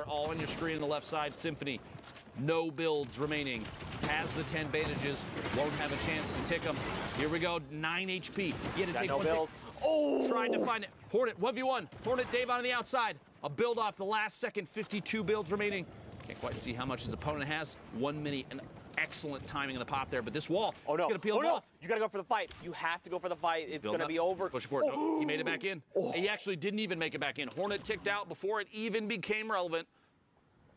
there, all on your screen on the left side. Symphony, no builds remaining. Has the 10 bandages, won't have a chance to tick them. Here we go, 9 HP. You had to take no one build. Oh! Trying to find it. Hornet, 1v1. Hornet, Dave on the outside. A build off the last second, 52 builds remaining. Can't quite see how much his opponent has. 1 mini, an excellent timing in the pop there, but this wall, oh no, it's gonna peel him no. off. You gotta go for the fight. You have to go for the fight. It's gonna be over. Push it forward. No, he made it back in. He actually didn't even make it back in. Hornet ticked out before it even became relevant.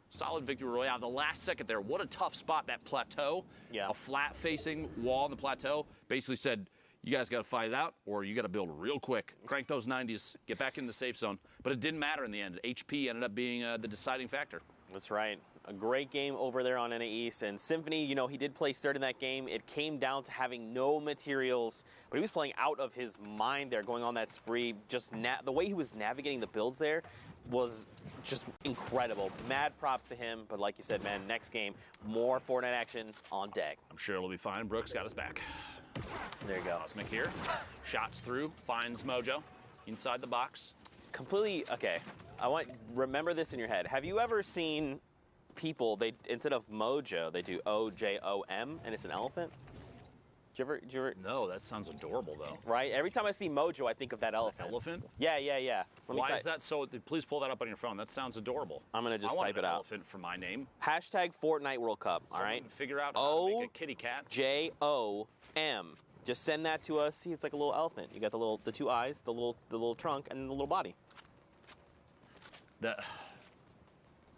Solid victory royale. The last second there, what a tough spot, that plateau. Yeah. A flat-facing wall on the plateau basically said, you guys got to fight it out, or you got to build real quick. Crank those 90s, get back in the safe zone. But it didn't matter in the end. HP ended up being the deciding factor. That's right. A great game over there on NA East. And Symphony, you know, he did place third in that game. It came down to having no materials, but he was playing out of his mind there, going on that spree. Just the way he was navigating the builds there was just incredible. Mad props to him. But like you said, man, next game, more Fortnite action on deck. I'm sure it'll be fine. Brooks got us back. There you go. Cosmic here. Shots through, finds Mojo inside the box. Completely, okay. Remember this in your head. Have you ever seen people, they instead of Mojo, they do O-J-O-M, and it's an elephant? Did you ever? No, that sounds adorable, though. Right? Every time I see Mojo, I think of that elephant. Elephant? Yeah. Why is that so? Please pull that up on your phone. That sounds adorable. I'm going to just type it an out. Elephant for my name. Hashtag Fortnite World Cup, all right? Figure out how to make a kitty cat. O-J-O-M. Just send that to us. See, it's like a little elephant. You got the two eyes, the little trunk, and the little body.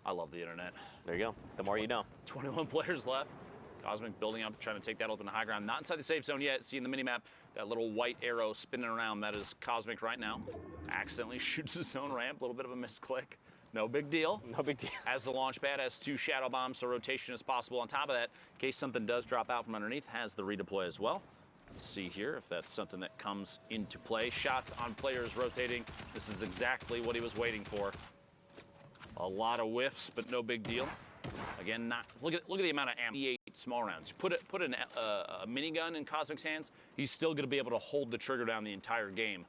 I love the internet. There you go. The more you know. 21 players left. Cosmic building up, trying to take that open to high ground. Not inside the safe zone yet. See in the minimap, that little white arrow spinning around. That is Cosmic right now. Accidentally shoots his own ramp. A little bit of a misclick. No big deal. No big deal. As the launch pad has 2 shadow bombs, so rotation is possible. On top of that, in case something does drop out from underneath, has the redeploy as well. See here if that's something that comes into play. Shots on players rotating. This is exactly what he was waiting for. A lot of whiffs, but no big deal. Again, look at the amount of ammo. E8 small rounds. You put a minigun in Cosmic's hands, he's still going to be able to hold the trigger down the entire game,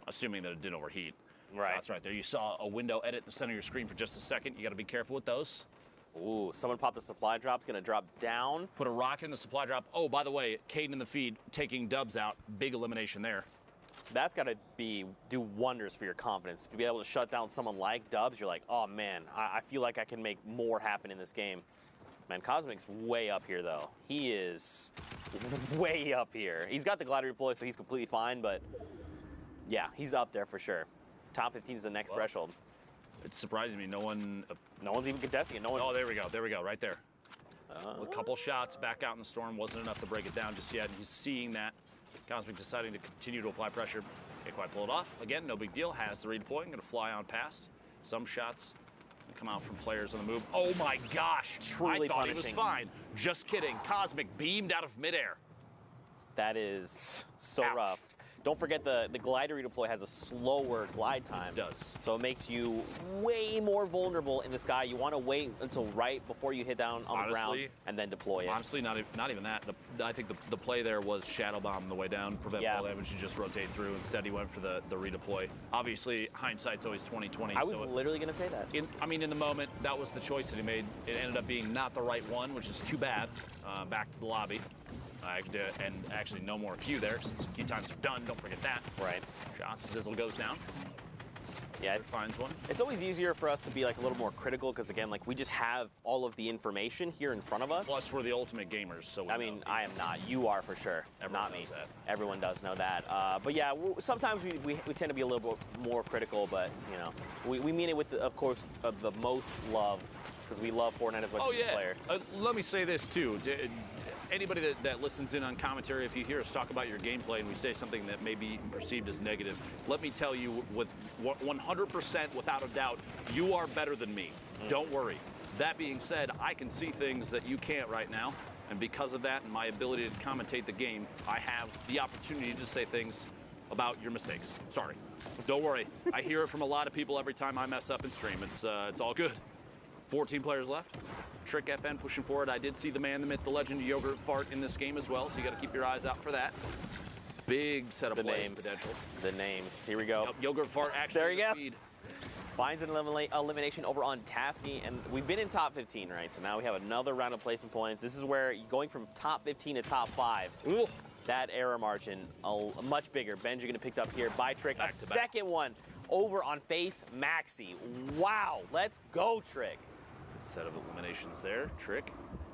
assuming that it didn't overheat. Right. That's right there. You saw a window edit in the center of your screen for just a second. You got to be careful with those. Ooh, someone popped the supply drop. It's going to drop down. Put a rocket in the supply drop. Oh, by the way, Caden in the feed taking dubs out. Big elimination there. That's got to do wonders for your confidence. To be able to shut down someone like Dubs, you're like, oh man, I feel like I can make more happen in this game. Man, Cosmic's way up here though. He is way up here. He's got the glider deploy, so he's completely fine, but yeah, he's up there for sure. Top 15 is the next threshold. It's surprising me. No one's even contesting it. Oh, there we go, right there. A couple shots back out in the storm wasn't enough to break it down just yet. He's seeing that. Cosmic deciding to continue to apply pressure. Can't quite pull it off. Again, no big deal. Has the redeploy. Going to fly on past. Some shots come out from players on the move. Oh my gosh! Truly I thought punishing. He was fine. Just kidding. Cosmic beamed out of midair. That is so rough. Don't forget the glider redeploy has a slower glide time. It does. So it makes you way more vulnerable in the sky. You want to wait until right before you hit down on the ground and then deploy it. Honestly, not even that. I think the play there was shadow bomb the way down, prevent fall damage, and just rotate through. Instead, he went for the redeploy. Obviously, hindsight's always 20/20. I was literally going to say that. In the moment, that was the choice that he made. It ended up being not the right one, which is too bad. Back to the lobby. And actually no more Q there. Q times are done, don't forget that. Right. Shots, Zizzle goes down. Yeah, it finds one. It's always easier for us to be like a little more critical because again, like we just have all of the information here in front of us. Plus, we're the ultimate gamers, so I mean, I am not. You are for sure. Everyone not me. Knows that. Everyone does know that. But yeah, sometimes we tend to be a little bit more critical, but you know, we mean it with, of course, the most love because we love Fortnite as much as the player. Let me say this too. Anybody that listens in on commentary, if you hear us talk about your gameplay and we say something that may be perceived as negative, let me tell you with 100% without a doubt, you are better than me. Don't worry. That being said, I can see things that you can't right now, and because of that and my ability to commentate the game, I have the opportunity to say things about your mistakes. Sorry. Don't worry. I hear it from a lot of people every time I mess up in stream. It's all good. 14 players left. Trick FN pushing forward. I did see the man, the myth, the legend, Yogurt Fart in this game as well, so you got to keep your eyes out for that. Big set of plays potential. The names. Here we go. Yogurt Fart actually there you go. feed. finds an elimination over on Tasky, and we've been in top 15, right? So now we have another round of placement points. This is where going from top 15 to top 5. Ooh. That error margin, much bigger. Benji gonna picked up here by Trick. Back A to back. second one over on Face Maxi. Wow, let's go, Trick. Set of eliminations there. Trick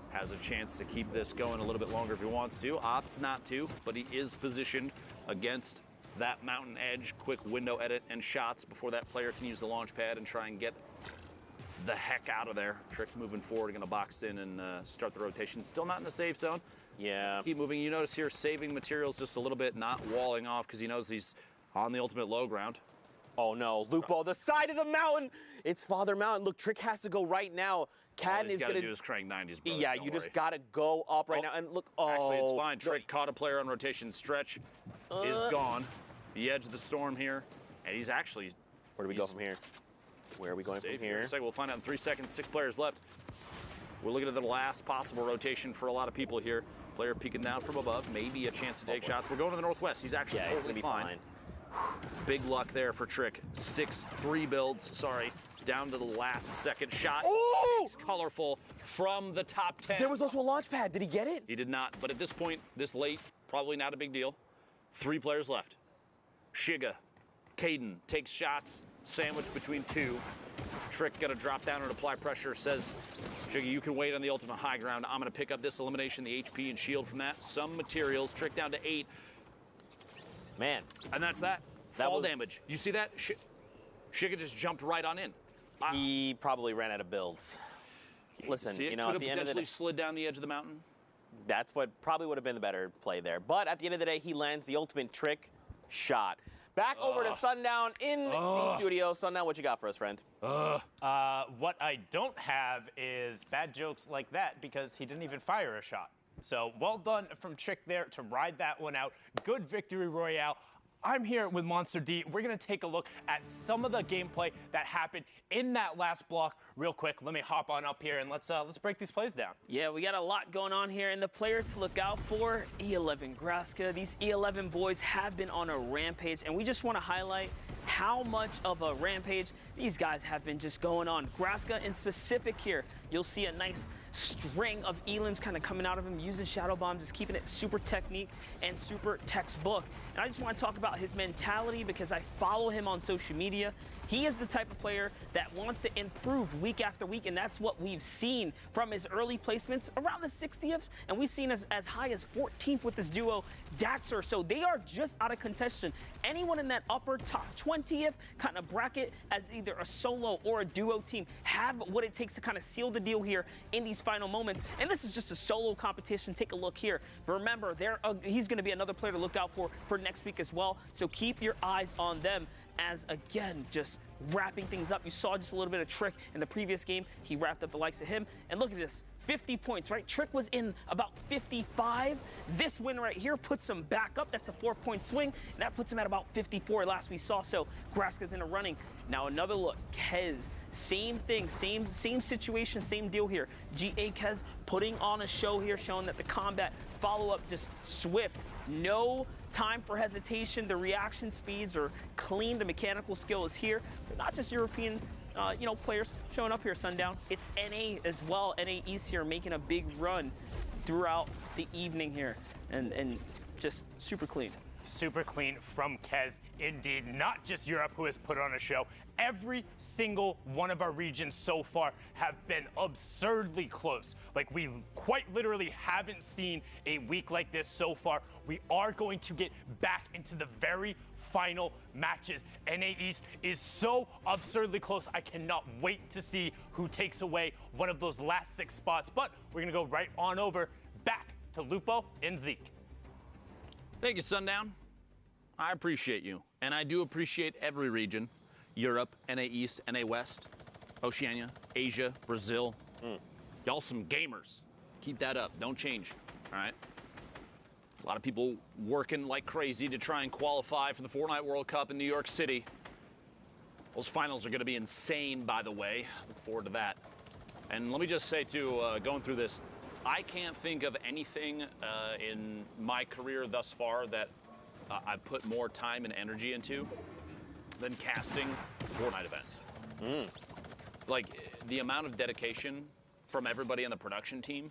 has a chance to keep this going a little bit longer if he wants to. Opts not to, but he is positioned against that mountain edge. Quick window edit and shots before that player can use the launch pad and try and get the heck out of there. Trick moving forward, gonna box in and start the rotation. Still not in the safe zone. Yeah. Keep moving. You notice here saving materials just a little bit, not walling off because he knows he's on the ultimate low ground. Oh no, Lupo, the side of the mountain. It's Father Mountain. Look, Trick has to go right now. Cadden is gonna do is crank 90s, brother. Yeah, Don't you worry. just gotta go up right now. And look, Actually, it's fine. Trick caught a player on rotation. Stretch is gone. The edge of the storm here, and he's actually. Where do we go from here? Where are we going from here? We'll find out in 3 seconds. 6 players left. We're looking at the last possible rotation for a lot of people here. Player peeking down from above, maybe a chance to take shots. We're going to the northwest. He's actually he's totally gonna be fine. Big luck there for Trick. 6-3 builds, sorry. Down to the last second shot. Ooh! It's colorful from the top 10. There was also a launch pad. Did he get it? He did not, but at this point, this late, probably not a big deal. 3 players left. Shiga, Caden takes shots, sandwiched between 2. Trick got to drop down and apply pressure, says, Shiga, you can wait on the ultimate high ground. I'm going to pick up this elimination, the HP and shield from that. Some materials, Trick down to 8. Man. And that's that. Fall damage. You see that? Shiga just jumped right on in. He probably ran out of builds. Listen, See it? you know, at the end of the day, slid down the edge of the mountain. that's what probably would have been the better play there. But at the end of the day, he lands the ultimate Trick shot. Back over to Sundown in the studio. Sundown, what you got for us, friend? What I don't have is bad jokes like that because he didn't even fire a shot. So well done from Trick there to ride that one out. Good victory royale. I'm here with Monster D. We're going to take a look at some of the gameplay that happened in that last block real quick. Let me hop on up here and let's break these plays down. Yeah, we got a lot going on here, and the player to look out for, E11 Graska. These E11 boys have been on a rampage, and we just want to highlight how much of a rampage these guys have been just going on. Graska in specific here, you'll see a nice string of elims kind of coming out of him, using shadow bombs, just keeping it super technique and super textbook. And I just want to talk about his mentality because I follow him on social media. He is the type of player that wants to improve week after week, and that's what we've seen from his early placements around the 60th, and we've seen as high as 14th with this duo, Daxter. So they are just out of contention. Anyone in that upper top 20th kind of bracket as either a solo or a duo team have what it takes to kind of seal the deal here in these final moments. And this is just a solo competition. Take a look here. But remember, he's going to be another player to look out for next week as well. So keep your eyes on them as, again, just wrapping things up. You saw just a little bit of Trick in the previous game. He wrapped up the likes of him. And look at this. 50 points, right? Trick was in about 55. This win right here puts him back up. That's a 4-point swing. And that puts him at about 54 last we saw. So Graska's in a running. Now another look. Kez, same thing, same situation, same deal here. GA Kez putting on a show here, showing that the combat follow-up just swift. No time for hesitation. The reaction speeds are clean. The mechanical skill is here. So not just European players showing up here, Sundown. It's NA as well. NA East here making a big run throughout the evening here. And just super clean. Super clean from Kez, indeed. Not just Europe who has put on a show. Every single one of our regions so far have been absurdly close. Like, we quite literally haven't seen a week like this so far. We are going to get back into the very final matches. NA East is so absurdly close. I cannot wait to see who takes away one of those last 6 spots. But we're going to go right on over back to Lupo and Zeke. Thank you, Sundown. I appreciate you. And I do appreciate every region. Europe, NA East, NA West, Oceania, Asia, Brazil. Y'all some gamers. Keep that up. Don't change. All right? A lot of people working like crazy to try and qualify for the Fortnite World Cup in New York City. Those finals are going to be insane, by the way. Look forward to that. And let me just say, too, going through this, I can't think of anything in my career thus far that I've put more time and energy into than casting Fortnite events. Like, the amount of dedication from everybody on the production team.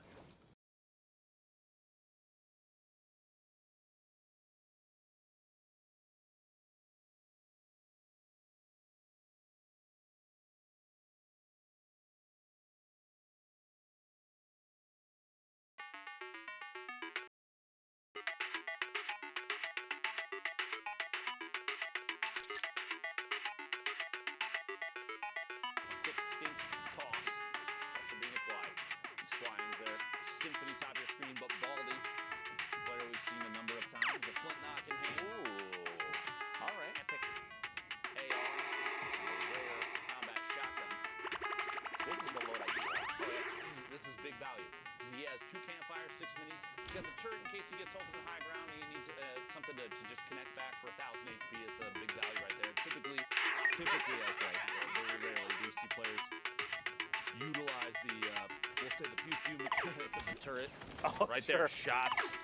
Quick stink toss. Pressure being applied. These fly-ins there. Symphony top of your screen, but Baldy, player we've seen a number of times. The flint knock in hand. Ooh. All right. Epic AR. A rare combat shotgun. This is the load I need. This is big value. He has 2 campfires, 6 minis. He's got the turret in case he gets over the high ground. He needs something to just connect back for 1,000 HP. It's a big value right there. Typically, I say, very rarely do you see players utilize the, we'll say the pew mechanic of the turret. Right there, shots.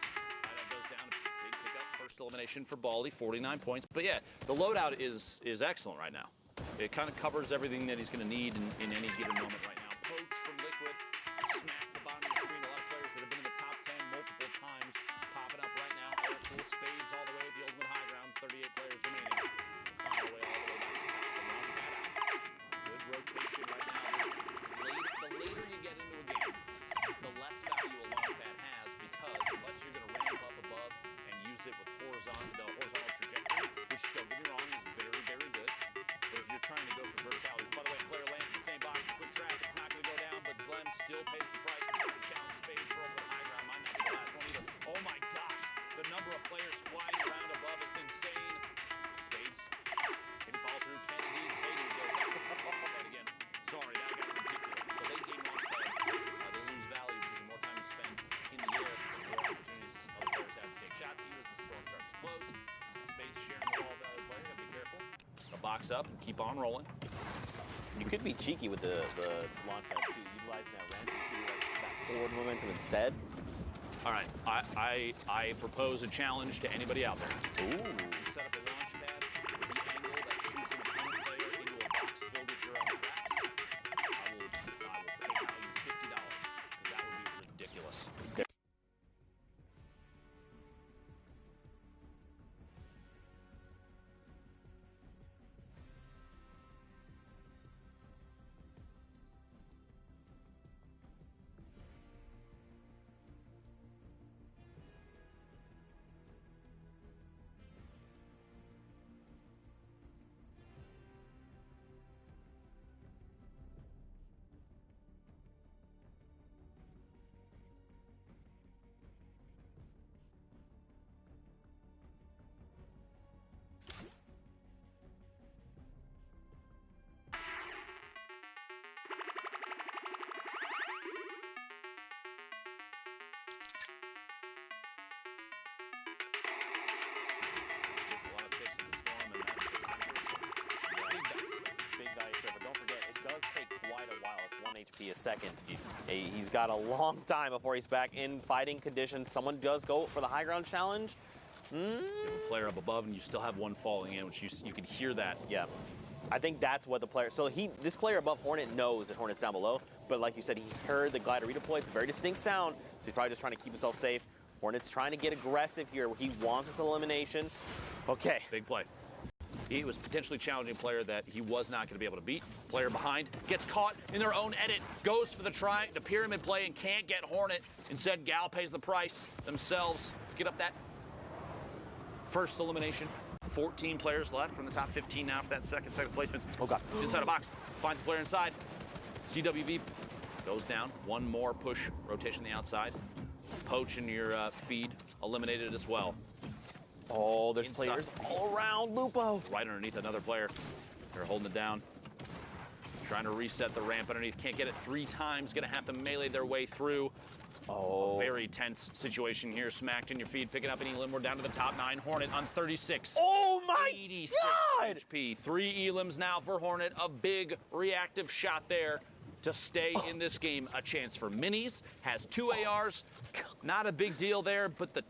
That goes down. Big pickup. First elimination for Baldy, 49 points. But yeah, the loadout is excellent right now. It kind of covers everything that he's going to need in any given moment right now. Poach from Liquid. Smack the bottom of the screen. A lot of players that have been in the top 10 multiple times popping up right now. Air full spades all the way to the ultimate high ground. 38 players remaining. Find their way all the way back to the top. The launch pad out. Good rotation right now. The later you get into a game, the less value a launch pad has, because unless you're going to ramp up above and use it with horizontal trajectory, which don't get me wrong, is very, very good. But if you're trying to go for verticality, by the way, player lands in the same box, quick trap, it's not going to go down, but Zlem still pays the price. Challenge spades for over the high ground. Might not be the last one either. Oh my gosh, the number of players flying around above is insane. Spades can fall through. Kennedy goes that again. Sorry, that got ridiculous. The late game launch pads, they lose value because the more time you spend in the air, the more opportunities other players have to take shots at you as the storm starts to close. Spades sharing the wall with the other player. Gotta be careful. The box up and keep on rolling. You could be cheeky with the launch pad too, utilizing that ramp to like that forward momentum instead. All right, I propose a challenge to anybody out there. Ooh. Set up a launch pad with the angle that shoots an opponent player into a box filled with your own traps. I will pay you $50 because that would be ridiculous. Takes a lot of ticks in the storm, and that's the time for a Big value server. Don't forget, it does take quite a while. It's 1 HP a second. He's got a long time before he's back in fighting condition. Someone does go for the high ground challenge. You have a player up above, and you still have one falling in, which you can hear that. Yeah. I think that's what the player. So this player above Hornet knows that Hornet's down below, but like you said, he heard the glider redeploy. It's a very distinct sound, so he's probably just trying to keep himself safe. Hornet's trying to get aggressive here. He wants this elimination. Okay. Big play. He was potentially challenging a player that he was not going to be able to beat. Player behind gets caught in their own edit, goes for the pyramid play and can't get Hornet. Instead, Gal pays the price themselves. Get up that first elimination. 14 players left from the top 15 now for that second placement. Oh, God. Inside a box. Finds a player inside. CWV goes down. One more push rotation on the outside. Poach in your feed eliminated as well. Oh, there's Inside. players all around Lupo. Right underneath another player. They're holding it down. Trying to reset the ramp underneath. Can't get it 3 times. Gonna have to melee their way through. Oh. Very tense situation here. Smacked in your feed. Picking up an Elim. We're down to the top 9. Hornet on 36. Oh, my 86 God. HP. 3 Elims now for Hornet. A big reactive shot there to stay in this game. A chance for minis. Has 2 ARs. Not a big deal there, but the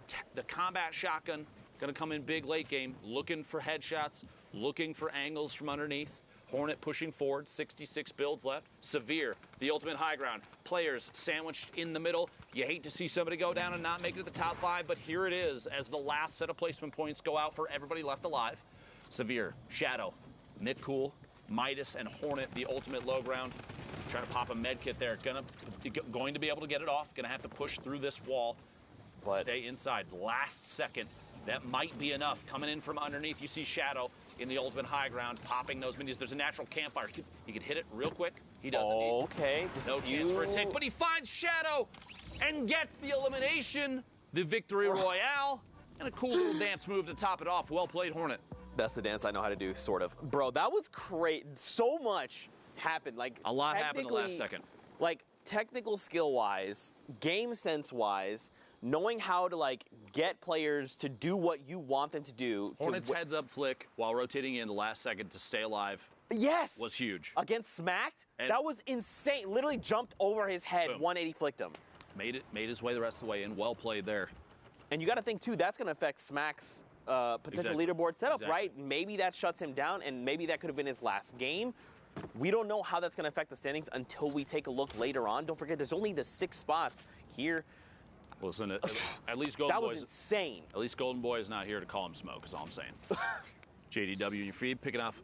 combat shotgun going to come in big late game. Looking for headshots. Looking for angles from underneath. Hornet pushing forward, 66 builds left. Severe, the ultimate high ground. Players sandwiched in the middle. You hate to see somebody go down and not make it to the top 5, but here it is as the last set of placement points go out for everybody left alive. Severe, Shadow, Nick Cool, Midas, and Hornet, the ultimate low ground. Trying to pop a med kit there. Going to be able to get it off. Going to have to push through this wall. But stay inside. Last second. That might be enough. Coming in from underneath, you see Shadow in the ultimate high ground, popping those minis. There's a natural campfire. He could hit it real quick. He doesn't. Okay. No chance for a take, but he finds Shadow and gets the elimination, the victory royale, and a cool little dance move to top it off. Well played, Hornet. That's the dance I know how to do, sort of. Bro, that was great. So much happened. Like a lot happened in the last second. Like technical skill-wise, game sense-wise, knowing how to like get players to do what you want them to do. Hornet's heads up flick while rotating in the last second to stay alive. Yes. Was huge. Against Smacked, that was insane. Literally jumped over his head, boom. 180 flicked him. Made his way the rest of the way in. Well played there. And you got to think too, that's going to affect Smack's potential leaderboard setup, right? Maybe that shuts him down, and maybe that could have been his last game. We don't know how that's going to affect the standings until we take a look later on. Don't forget, there's only the 6 spots here. Listen, at least Golden Boy. That was insane. At least Golden Boy is not here to call him smoke, is all I'm saying. JDW in your feed, picking off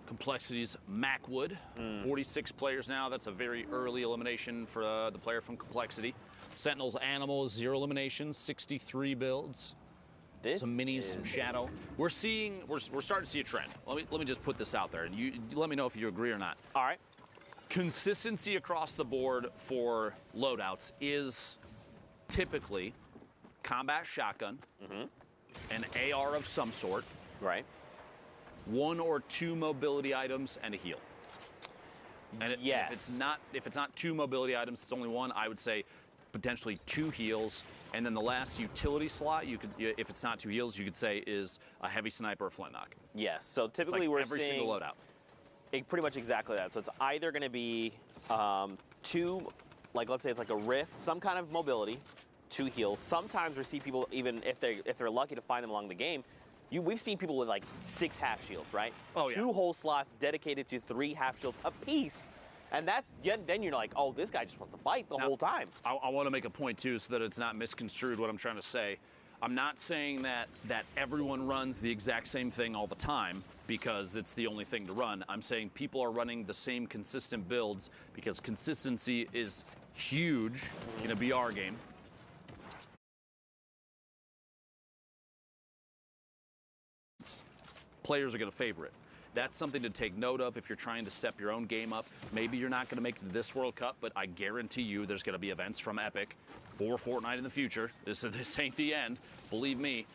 Complexity's Macwood. 46 players now. That's a very early elimination for the player from Complexity. Sentinel's Animal, 0 eliminations, 63 builds. Some minis, some Shadow. We're starting to see a trend. Let me just put this out there, and you let me know if you agree or not. All right. Consistency across the board for loadouts is typically combat shotgun, an AR of some sort, right? 1 or 2 mobility items and a heal. And yes. if it's not 2 mobility items, it's only 1. I would say potentially 2 heals, and then the last utility slot, if it's not 2 heals, you could say is a heavy sniper or flintlock. Yes. So typically like we're every seeing single loadout. Pretty much exactly that. So it's either going to be 2, like let's say it's like a rift, some kind of mobility, 2 heals. Sometimes we see people, even if they're lucky to find them along the game, we've seen people with like 6 half shields, right? Oh, yeah. 2 whole slots dedicated to 3 half shields apiece. And then you're like, oh, this guy just wants to fight the whole time. I want to make a point, too, so that it's not misconstrued what I'm trying to say. I'm not saying that everyone runs the exact same thing all the time because it's the only thing to run. I'm saying people are running the same consistent builds because consistency is huge in a BR game. Players are going to favor it. That's something to take note of if you're trying to step your own game up. Maybe you're not going to make it to this World Cup, but I guarantee you there's going to be events from Epic for Fortnite in the future. This ain't the end, believe me.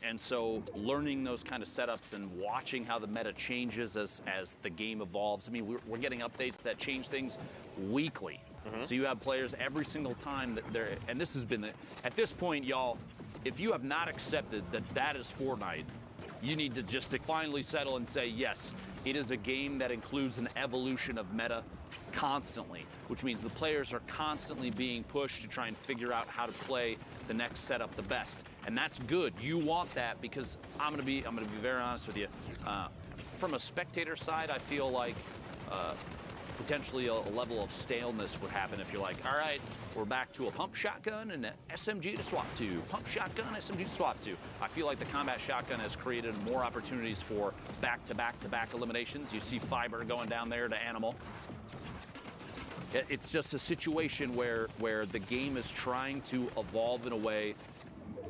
And so learning those kind of setups and watching how the meta changes as the game evolves. I mean, we're getting updates that change things weekly. So you have players every single time that they're, and this has been, at this point, y'all, if you have not accepted that is Fortnite, you need to just finally settle and say, yes, it is a game that includes an evolution of meta constantly, which means the players are constantly being pushed to try and figure out how to play the next setup the best. And that's good. You want that because I'm gonna be very honest with you. From a spectator side, I feel like potentially a level of staleness would happen if you're like, all right, we're back to a pump shotgun and an SMG to swap to. Pump shotgun, SMG to swap to. I feel like the combat shotgun has created more opportunities for back-to-back-to-back eliminations. You see Fiber going down there to Animal. It's just a situation where the game is trying to evolve in a way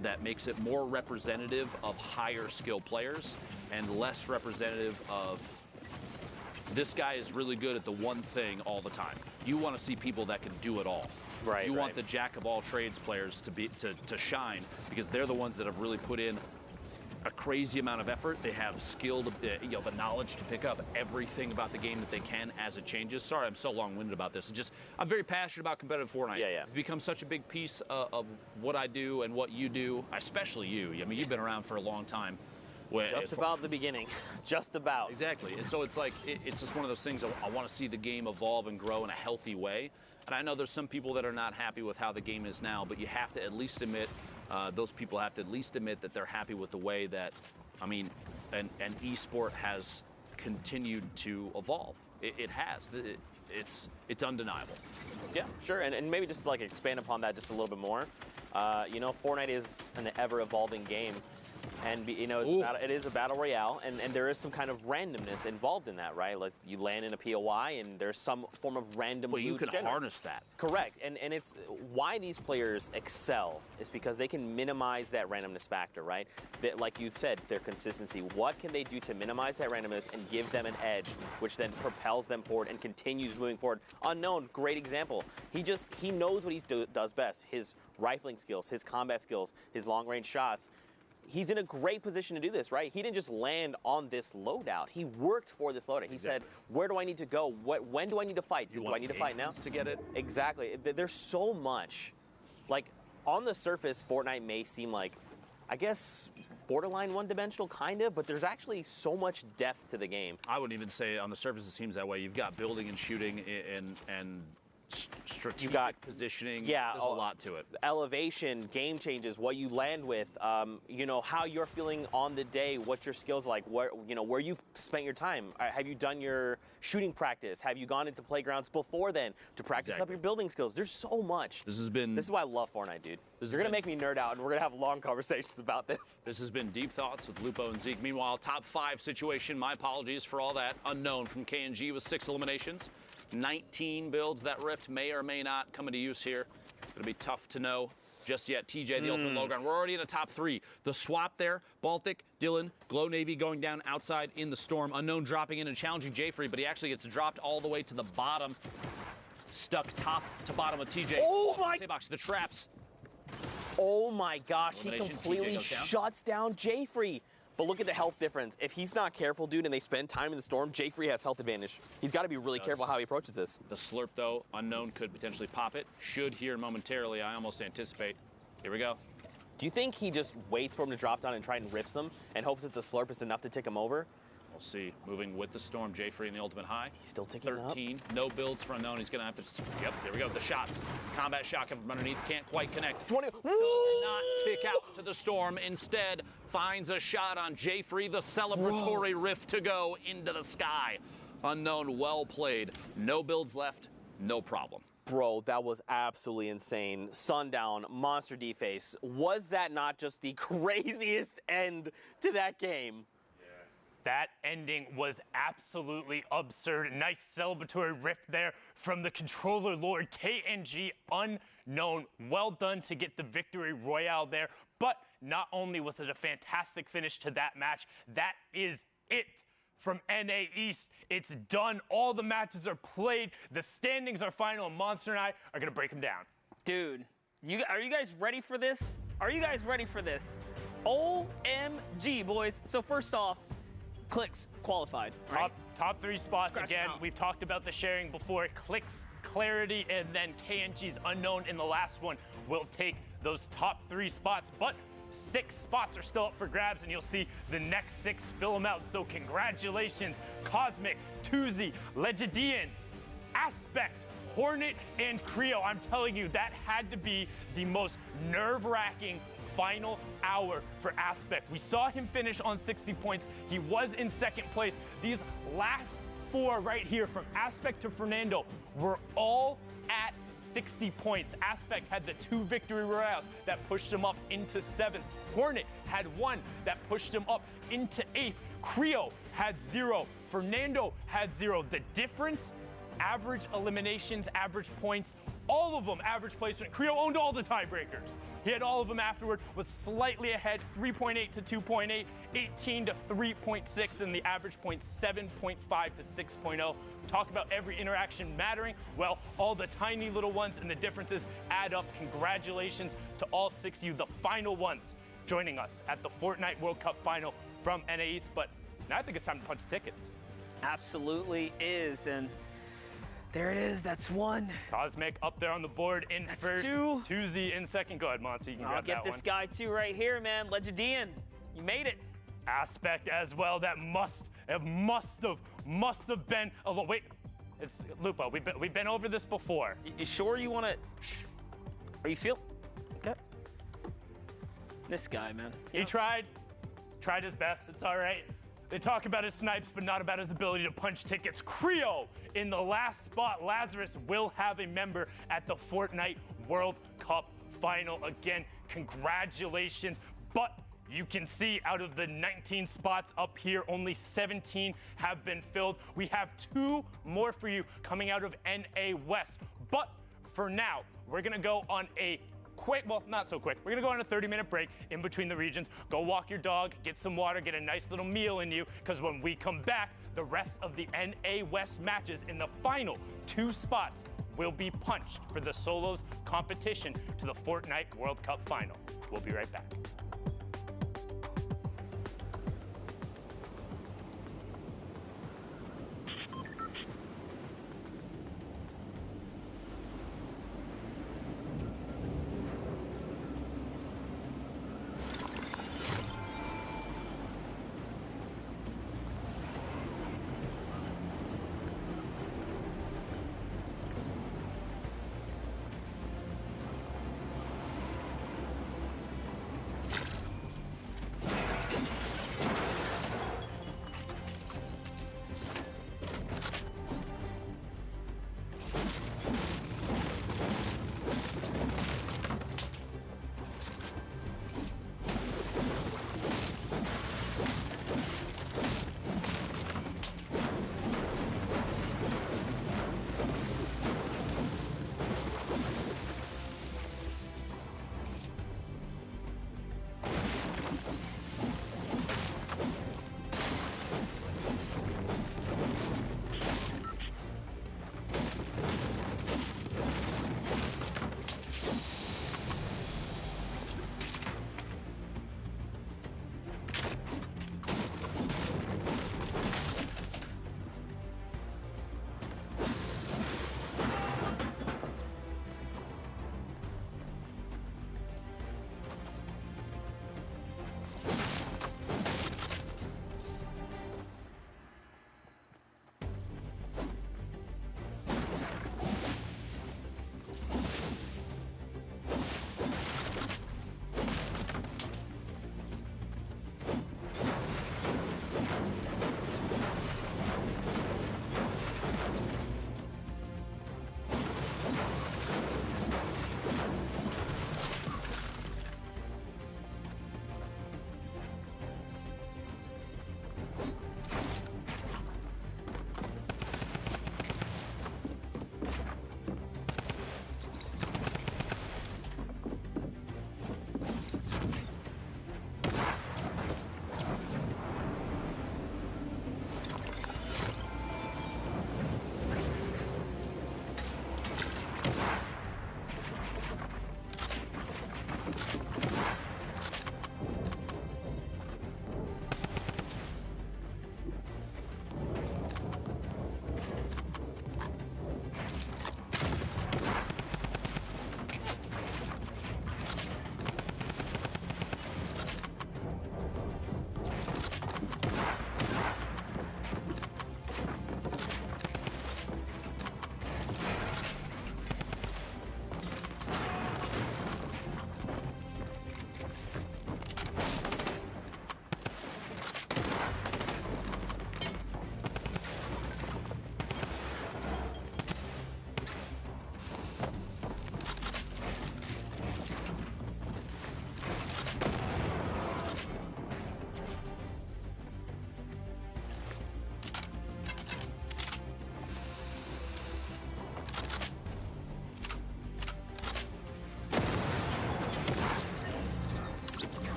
that makes it more representative of higher skill players and less representative of this guy is really good at the one thing all the time. You want to see people that can do it all. Right. You want the jack of all trades players to shine because they're the ones that have really put in a crazy amount of effort. They have skill, the knowledge to pick up everything about the game that they can as it changes. Sorry, I'm so long-winded about this. I'm very passionate about competitive Fortnite. Yeah. It's become such a big piece of what I do and what you do, especially you. I mean, you've been around for a long time. Just about the beginning. Just about. Exactly. And so it's like, it's just one of those things I want to see the game evolve and grow in a healthy way. And I know there's some people that are not happy with how the game is now, but you have to at least admit, those people have to at least admit that they're happy with the way that, I mean, an esport has continued to evolve. It has. It's undeniable. Yeah, sure, and maybe just like expand upon that just a little bit more. Fortnite is an ever-evolving game, and it is a battle royale, and there is some kind of randomness involved in that, right? Like you land in a POI, and there's some form of random. But you loot can generated. harness that. Correct, and it's why these players excel is because they can minimize that randomness factor, right? Like you said, their consistency. What can they do to minimize that randomness and give them an edge, which then propels them forward and continues moving forward? Unknown, great example. He knows what he does best. His rifling skills, his combat skills, his long-range shots. He's in a great position to do this, right? He didn't just land on this loadout. He worked for this loadout. He said, where do I need to go? When do I need to fight? Do I need to fight now? To get it? Exactly. There's so much. Like, on the surface, Fortnite may seem like, I guess, borderline one-dimensional, kind of, but there's actually so much depth to the game. I wouldn't even say on the surface it seems that way. You've got building and shooting and strategic positioning. Yeah, there's a lot to it. Elevation, game changes, what you land with, how you're feeling on the day, what your skills are like, where you've spent your time. Have you done your shooting practice? Have you gone into playgrounds before then to practice up your building skills? There's so much. This is why I love Fortnite, dude. You're going to make me nerd out, and we're going to have long conversations about this. This has been Deep Thoughts with Lupo and Zeke. Meanwhile, top 5 situation. My apologies for all that. Unknown from KNG with 6 eliminations. 19 builds. That Rift may or may not come into use here. It'll be tough to know just yet. TJ, the ultimate low ground. We're already in the top 3. The swap there, Baltic, Dylan, Glow Navy going down outside in the storm. Unknown dropping in and challenging Jfree, but he actually gets dropped all the way to the bottom. Stuck top to bottom of TJ. Oh my! Box, the traps. Oh my gosh, he completely shuts down Jfree. But look at the health difference. If he's not careful, dude, and they spend time in the storm, Jfree has health advantage. He's got to be really careful how he approaches this. The slurp, though, Unknown could potentially pop it. Should here momentarily, I almost anticipate. Here we go. Do you think he just waits for him to drop down and try and riffs him and hopes that the slurp is enough to tick him over? We'll see. Moving with the storm, Jfree in the ultimate high. He's still ticking 13. Up. No builds for Unknown. He's going to have to... Yep, there we go. The shots. Combat shot coming from underneath. Can't quite connect. 20. Does not tick out to the storm. Instead, finds a shot on Jfree. The celebratory rift to go into the sky. Unknown, well played. No builds left. No problem. Bro, that was absolutely insane. Sundown, Monster D-Face. Was that not just the craziest end to that game? That ending was absolutely absurd. Nice celebratory rift there from the controller lord KNG Unknown. Well done to get the victory royale there. But not only was it a fantastic finish to that match, that is it from NA East. It's done. All the matches are played. The standings are final, and Monster and I are going to break them down. Dude, are you guys ready for this? Are you guys ready for this? OMG, boys. So first off, Clicks qualified. Right? Top 3 spots. Scratch Again, we've talked about the sharing before. Clicks, Clarity, and then KNG's Unknown in the last one will take those top 3 spots. But 6 spots are still up for grabs, and you'll see the next 6 fill them out. So congratulations, Cosmic, Tuzi, Legidian, Aspect, Hornet, and Creo. I'm telling you, that had to be the most nerve-wracking final hour for Aspect. We saw him finish on 60 points. He was in 2nd place. These last 4 right here, from Aspect to Fernando, were all at 60 points. Aspect had the 2 victory royales that pushed him up into 7th. Hornet had 1 that pushed him up into 8th. Creo had 0. Fernando had 0. The difference, average eliminations, average points, all of them average placement. Creo owned all the tiebreakers. He had all of them afterward, was slightly ahead, 3.8 to 2.8, 18 to 3.6, and the average point 7.5 to 6.0. Talk about every interaction mattering. Well, all the tiny little ones and the differences add up. Congratulations to all 6 of you, the final ones, joining us at the Fortnite World Cup final from NA East. But now I think it's time to punch tickets. Absolutely is, and there it is. That's 1. Cosmic up there on the board in That's first. 2. Tuzi in second. Go ahead, Monster. You can I'll grab get that this one. guy too right here, man. Legidian, you made it. Aspect as well. That must have been. Oh wait, it's Lupo. We've been over this before. You sure you want to? Are you feel? Okay. This guy, man. He tried his best. It's all right. They talk about his snipes, but not about his ability to punch tickets. Creo in the last spot. Lazarus will have a member at the Fortnite World Cup final. Again, congratulations. But you can see out of the 19 spots up here, only 17 have been filled. We have 2 more for you coming out of NA West. But for now, we're going to go on a quick, well, not so quick. We're going to go on a 30-minute break in between the regions. Go walk your dog, get some water, get a nice little meal in you, because when we come back, the rest of the NA West matches in the final 2 spots will be punched for the solos competition to the Fortnite World Cup final. We'll be right back.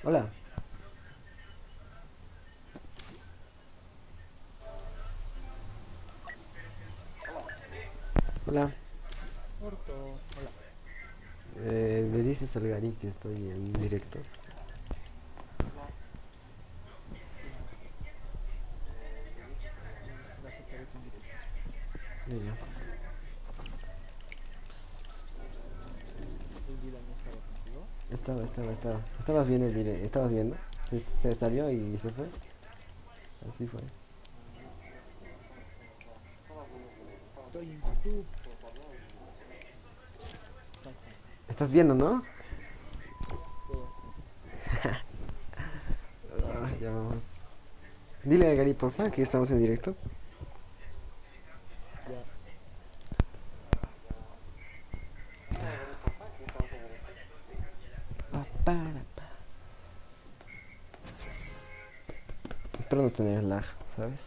Hola. Hola. Hola. Le dices al Gary que estoy en directo. La aceptaré tu invitación. Mira. El Dylan no estaba contigo. Estaba. ¿Estabas viendo el directo? ¿Estabas viendo? Se salió y se fue. Así fue. Estoy en YouTube. ¿Estás viendo, no? Ya vamos. Dile a Gary, porfa, que estamos en directo. Ya. Pa. Espero no tener lag, ¿sabes?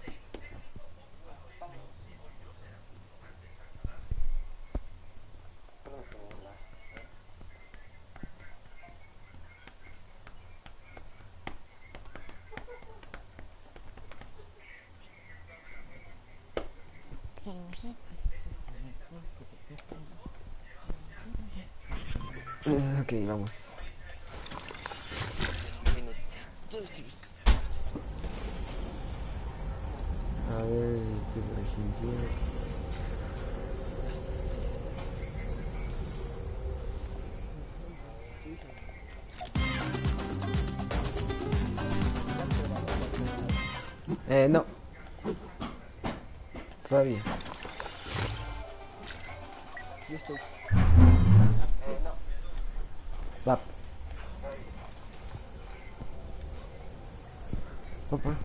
Ok, vamos. A ver, estoy por ejemplo. No. Todavía. Yo estoy. Va. Papá.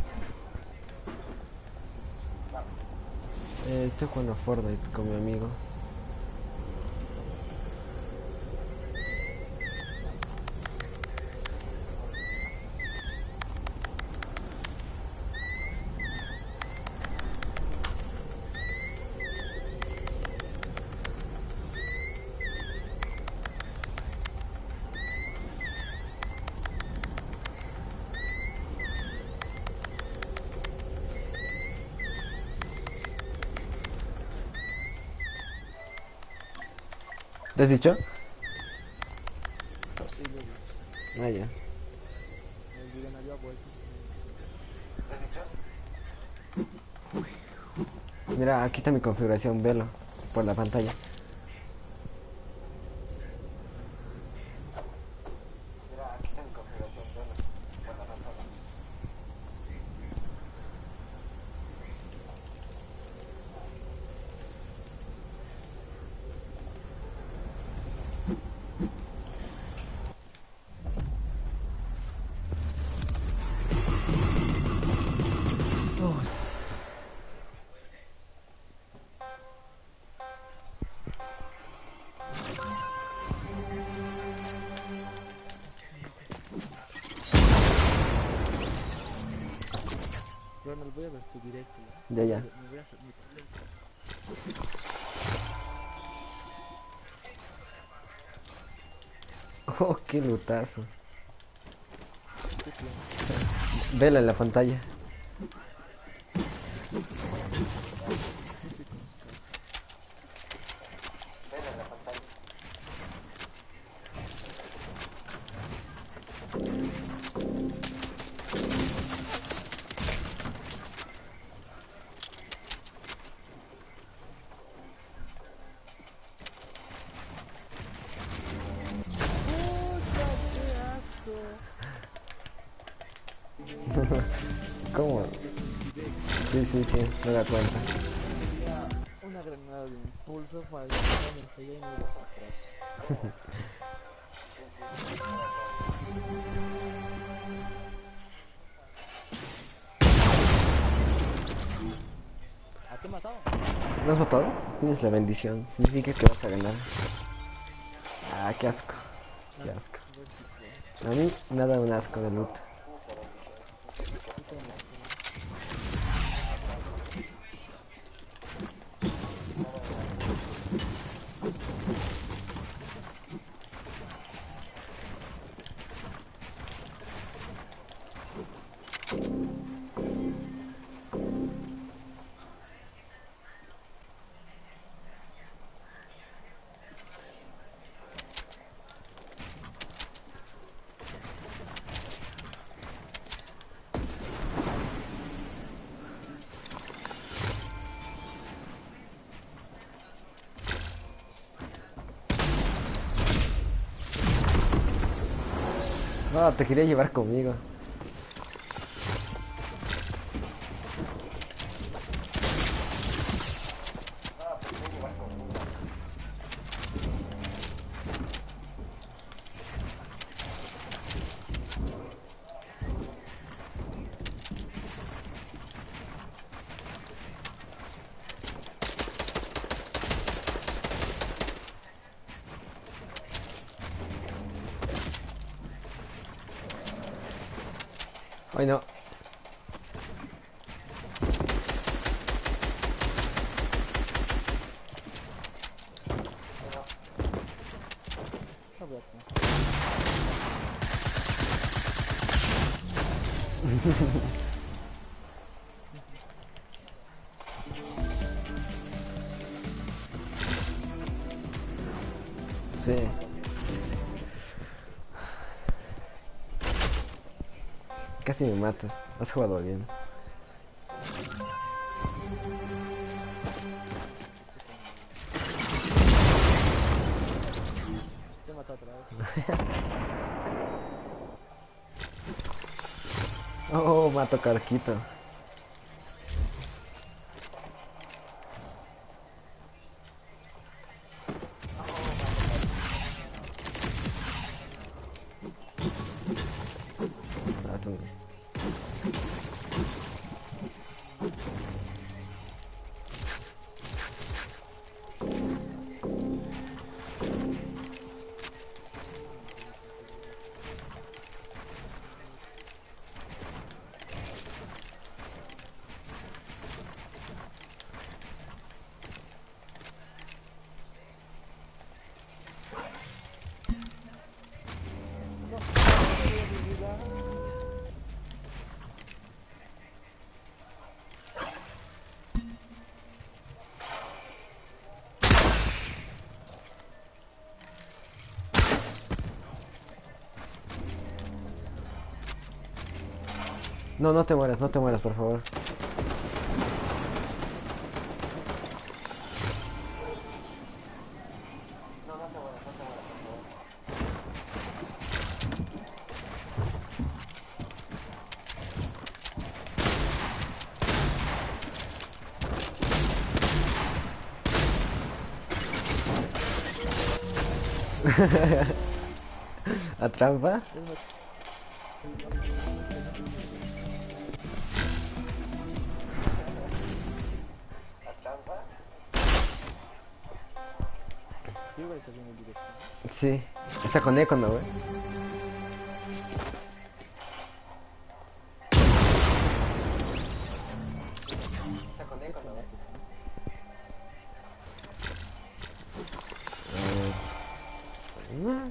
Estoy jugando a Fortnite con mi amigo. ¿Te has dicho? Sí, lo vi. Ah, ya. El Dylan había vuelto. Mira, aquí está mi configuración, velo por la pantalla. Ronald, voy a ver tu directo. Ya. Me voy a hacer mi directo. Oh, qué lutazo. ¿Qué tienes? Velo en la pantalla. No sé cómo está. ¿Cómo? Sí, me da cuenta. Una granada de impulso para dispararme enseguida y me los atrás. ¿A qué he matado? ¿No has matado? Tienes la bendición. Significa que vas a ganar. Ah, qué asco. Qué asco. A ver si puedo. A mí me da un asco de loot. Yo también puedo. No, te quería llevar conmigo. Ay, no. No voy a Sí. Casi me matas. Has jugado bien. Te mató otra vez. Oh, mato Carquito. Ah, tú no. No, no te mueras, no te mueras, por favor. ¿A trampa? Sí, igual estás viendo el directo. Sí. Está con eco, ¿no, güey? No.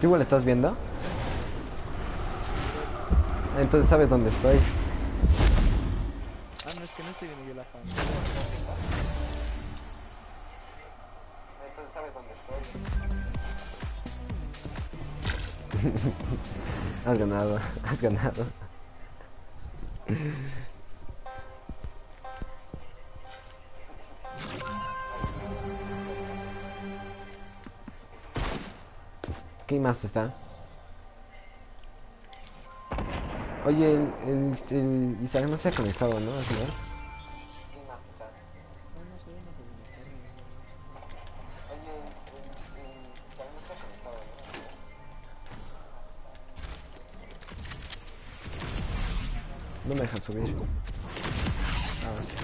¿Tú igual estás viendo? Entonces sabes dónde estoy. Ah, no, es que no estoy viendo yo la cámara. Entonces sabes dónde estoy. Has ganado, has ganado. ¿Qué más está? Oye, el Isaac no se ha conectado, ¿no? Al final. No, no sé, no sé dónde está. No me deja subir. Ah, sí.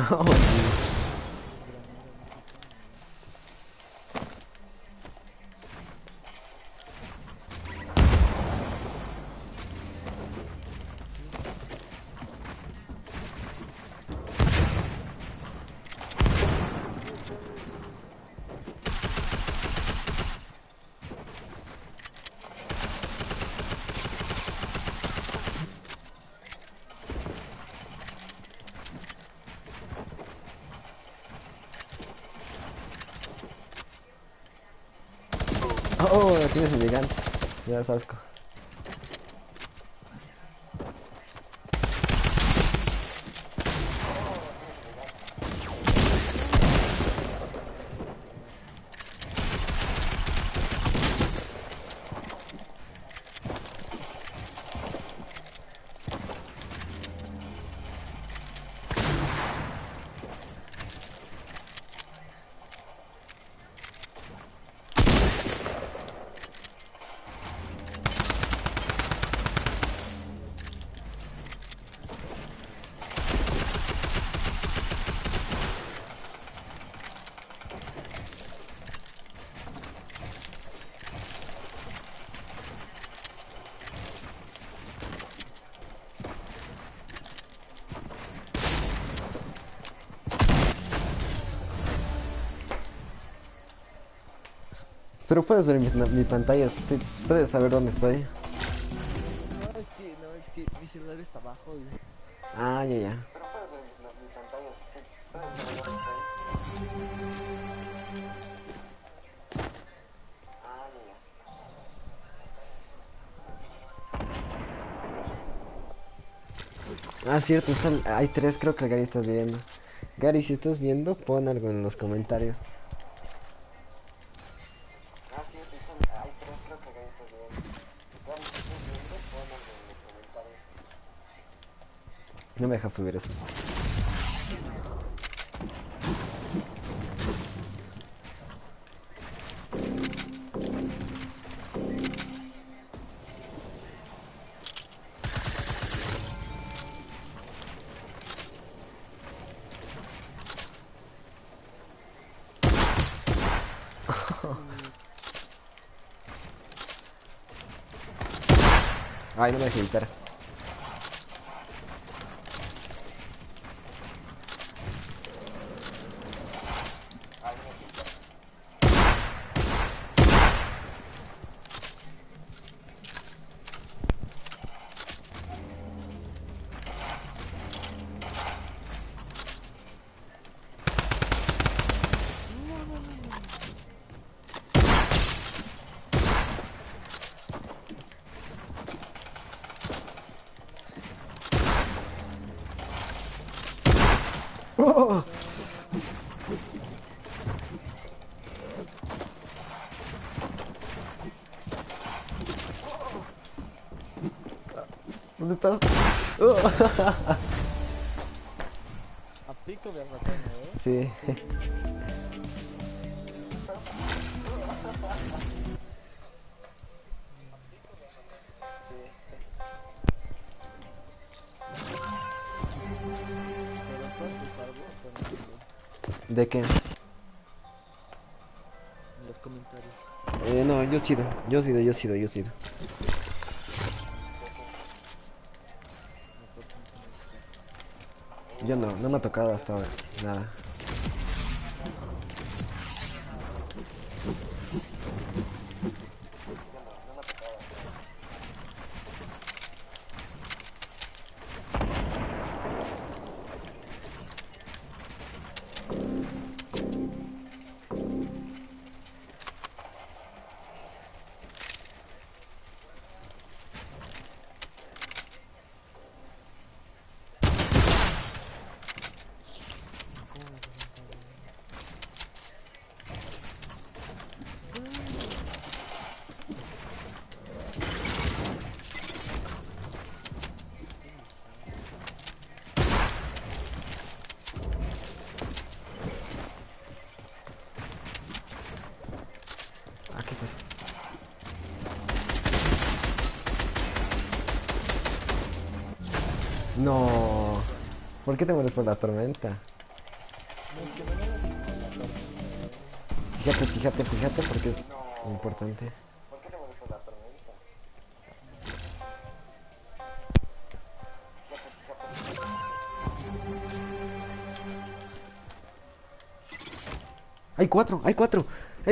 Oh, sí. Oh, tienes el gigante. Ya es asco. Pero puedes ver mi pantalla, puedes saber dónde estoy. No, es que mi celular está abajo. Ah, ya. Pero puedes ver mi pantalla, puedes saber dónde estoy. Ah, ya. Ah, cierto, hay tres, creo que Gary estás viendo. Gary, si estás viendo, pon algo en los comentarios. Ah, sí, hay tres, creo que Gary estás viendo. Gary, si estás viendo, pon algo en los comentarios. No me dejas subir eso. Ay, no me dejé editar. ¡Oh! ¿Dónde estás? ¡Oh! A pico me matando, ¿eh? Sí. Pero tú haces algo, Fernando, ¿De qué? en los comentarios. No, yo sido. Yo no me ha tocado hasta ahora, nada. Aquí estás. No. ¿Por qué te mueres por la tormenta? No, es que no me la Fíjate porque es importante. ¿Por qué te mueres por la tormenta? Hay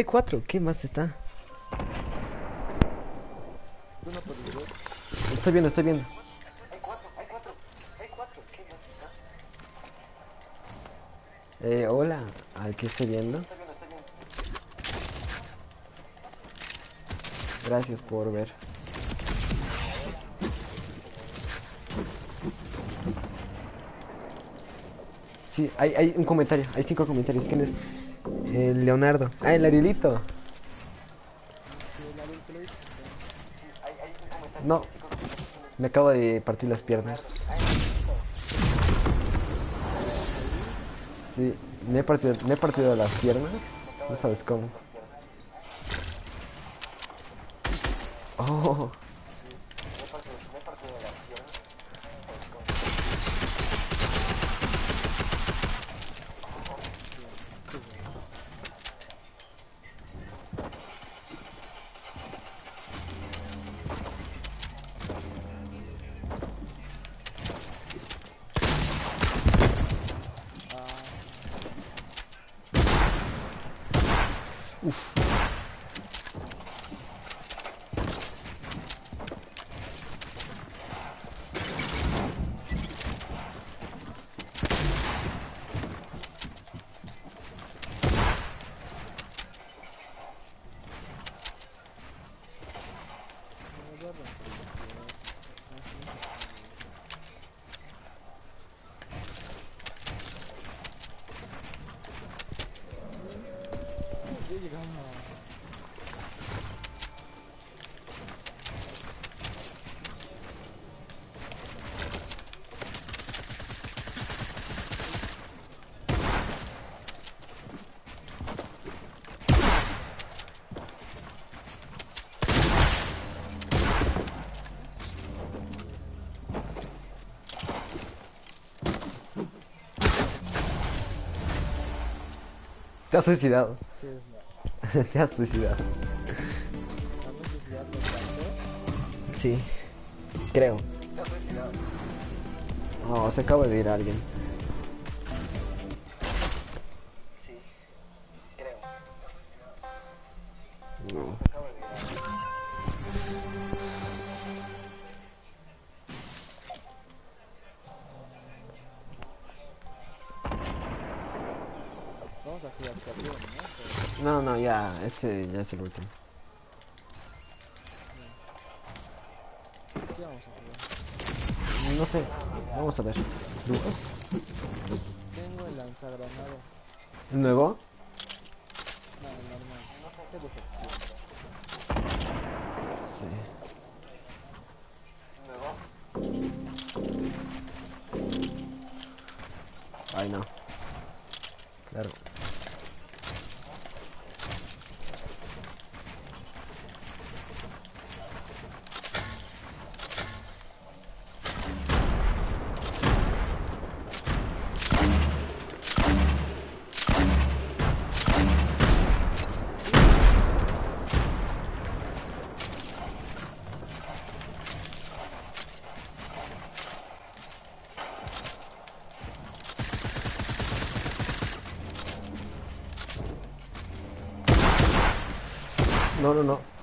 cuatro. ¿Qué más está? Tú no puedes ver. Estoy viendo. Hay cuatro. ¿Qué más está? Hola, al que estoy viendo. Estoy viendo. Gracias por ver. Sí, hay un comentario, hay 5 comentarios. ¿Quién es? El Leonardo. Ah, el Arielito. No, me acabo de partir las piernas. Sí, me he partido las piernas. No sabes cómo. Oh, te has suicidado. Te has suicidado. Sí, creo. Oh, se acaba de ir alguien. No. No, no, ya, este ya es el último. No sé, vamos a ver. ¿Dúos? Tengo el lanzagranadas. ¿El nuevo? No, el normal. ¿Qué defección? Sí. Ay, no. Claro. No, no, no.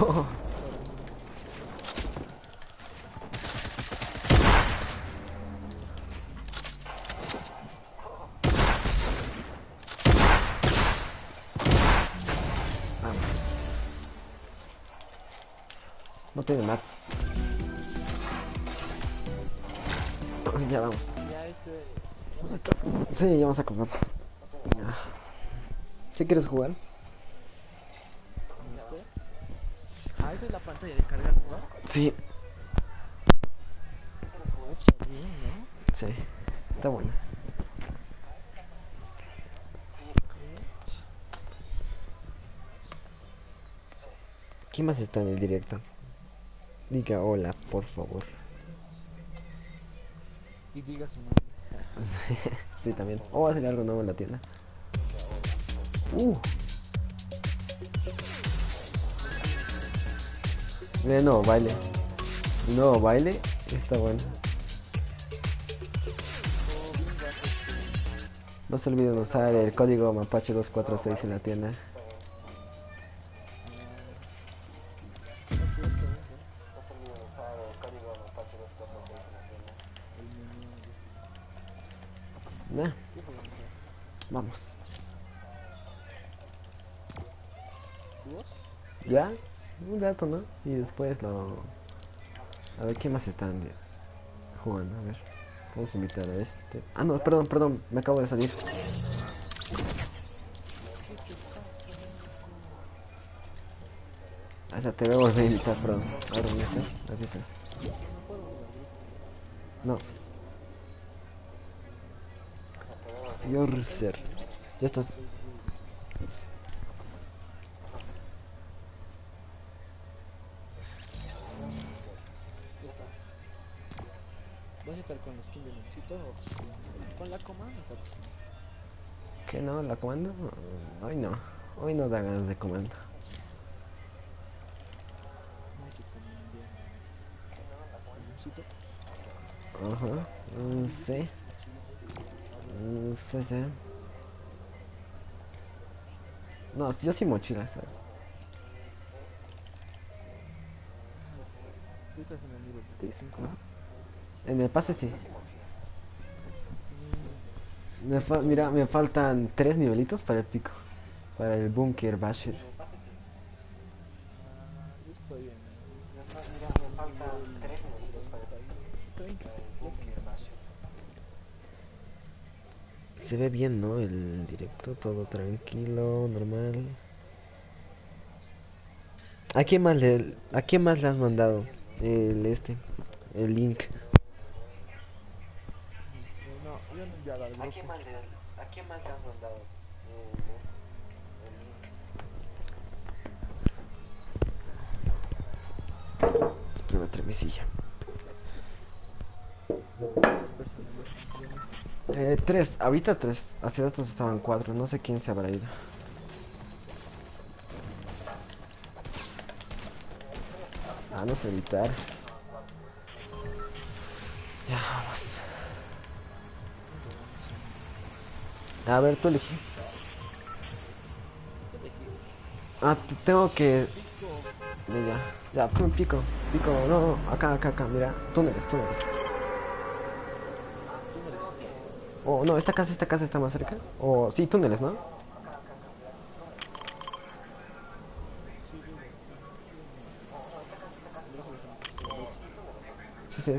Oh. Vamos. No tiene mats. Ya vamos. Ya Sí, ya vamos a comer. Ya. ¿Qué quieres jugar? Ah, esa es la pantalla de cargar, ¿no? Sí, Está bien, ¿no? sí. Está bueno. ¿Quién más está en el directo? Diga hola, por favor. Y diga su nombre. Sí, también. Oh, va a salir algo nuevo en la tienda. Uh. Nuevo baile. Nuevo baile. Está bueno. No se olviden usar el código Mapache 246 en la tienda. Es cierto, ¿no? No se olviden usar el código Mapache 246 en la tienda. El menú. Nah, Yo voy a entrar. vamos. ¿Vos? ¿Ya? Un rato, ¿no? Y después lo... A ver, ¿quién más están jugando? A ver. Vamos a invitar a este. Ah, no, perdón, me acabo de salir. Ah, ya te voy a volver a invitar, perdón. Ahora, ¿dónde está? Aquí está. No puedo jugar grupo. No. Yorser. Ya estás. Ya está. ¿Vas a estar con la skin de Luchito o con la comanda? ¿Qué no? ¿La comando? Hoy no. Hoy no da ganas de comando. No hay que comandear. Luchito. Ajá. Sí. Sí. No, yo sí mochila, ¿sabes? Tú estás en el nivel 35, ¿no? En el pase sí. Mira, me faltan 3 nivelitos para el pico. Para el Bunker Basher. Yo estoy en Mira, me faltan 3 minutitos para el 30. Bunker Basher. Se ve bien, ¿no? El directo, todo tranquilo, normal. ¿A quién más le has mandado el link? No, yo no he enviado al ¿A grupo. quién más le has mandado el link? Espérame, otra mesilla. Tres, ahorita tres. Hace datos estaban 4, no sé quién se habrá ido. Ah, no sé evitar. Ya vamos. A ver, tú elegí. Ah, tengo que... Ya, pico, no, acá, mira, túneles. Oh, no, esta casa está más cerca. Oh, sí, túneles, ¿no? Sí.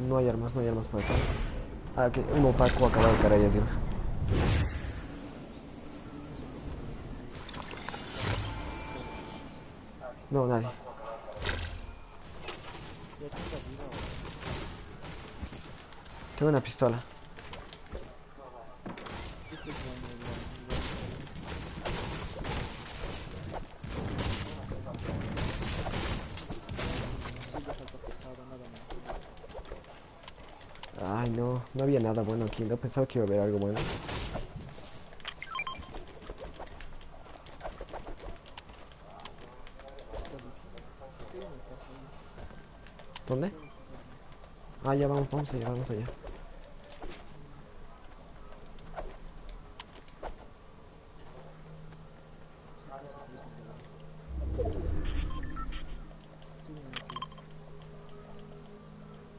No hay armas por acá. Ah, que un otaku acaba de caer ahí encima. No, nadie. Tengo una pistola. Ay, no había nada bueno aquí. No pensaba que iba a haber algo bueno. ¿Dónde? Ah, ya vamos allá.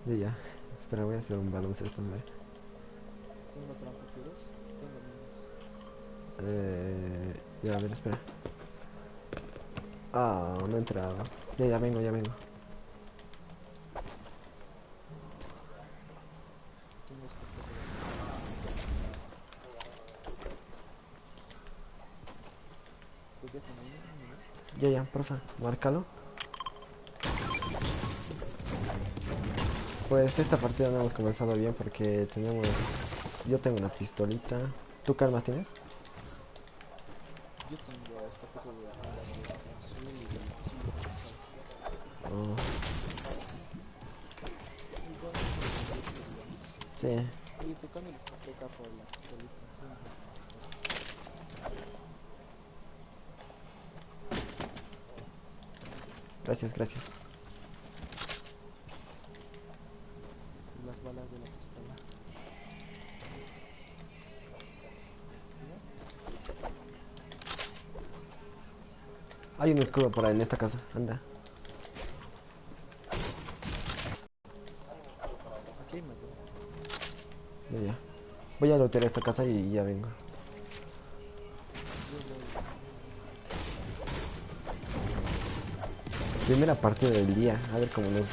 Ya. Espera, voy a hacer un baloncesto, hombre. Tengo trampoteros. Tengo menos. Ya, a ver, espera. Ah, no he entrado. Ya vengo. Tengo escopeta. Ya, porfa, márcalo. Pues esta partida no hemos comenzado bien porque tenemos... Yo tengo una pistolita. ¿Tú qué armas tienes? Yo tengo esta cosa de azul y fusil de pulsar. Oh, Muy bueno, digamos. sí. Oye, te cambio la escopeta por la pistolita. Sí, Gracias. las balas de la pistola. Hay un escudo por ahí en esta casa, anda. Aquí hay más. Ya. Voy a lootear esta casa y ya vengo. Primera partida del día, a ver cómo nos va.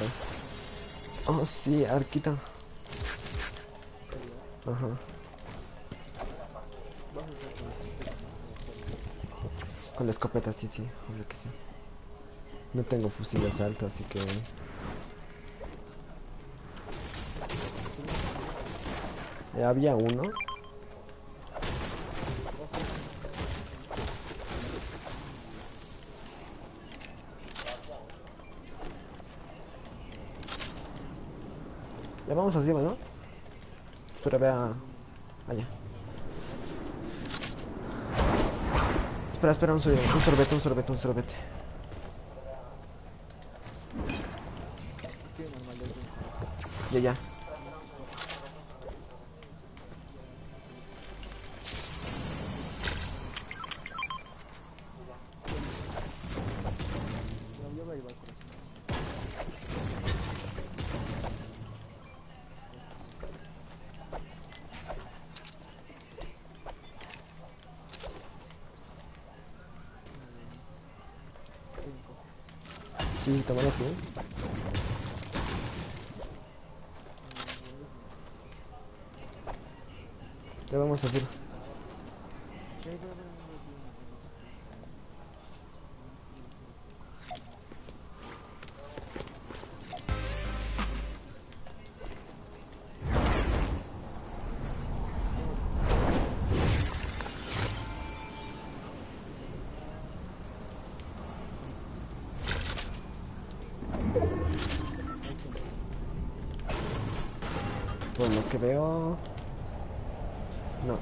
Oh, sí, arquita. Ajá. Vas a usar con la escopeta, ¿no? Con la escopeta, sí, obvio que sí. No tengo fusil de asalto, así que... había uno. Ya vamos encima, ¿no? Espera, vea... Allá. Espera, un sorbete. Aquí hay un arma lejos. Ya. No, yo voy a llevar corazón. Sí, tómalo tú. Ya vamos a hacer. Por lo que veo... No.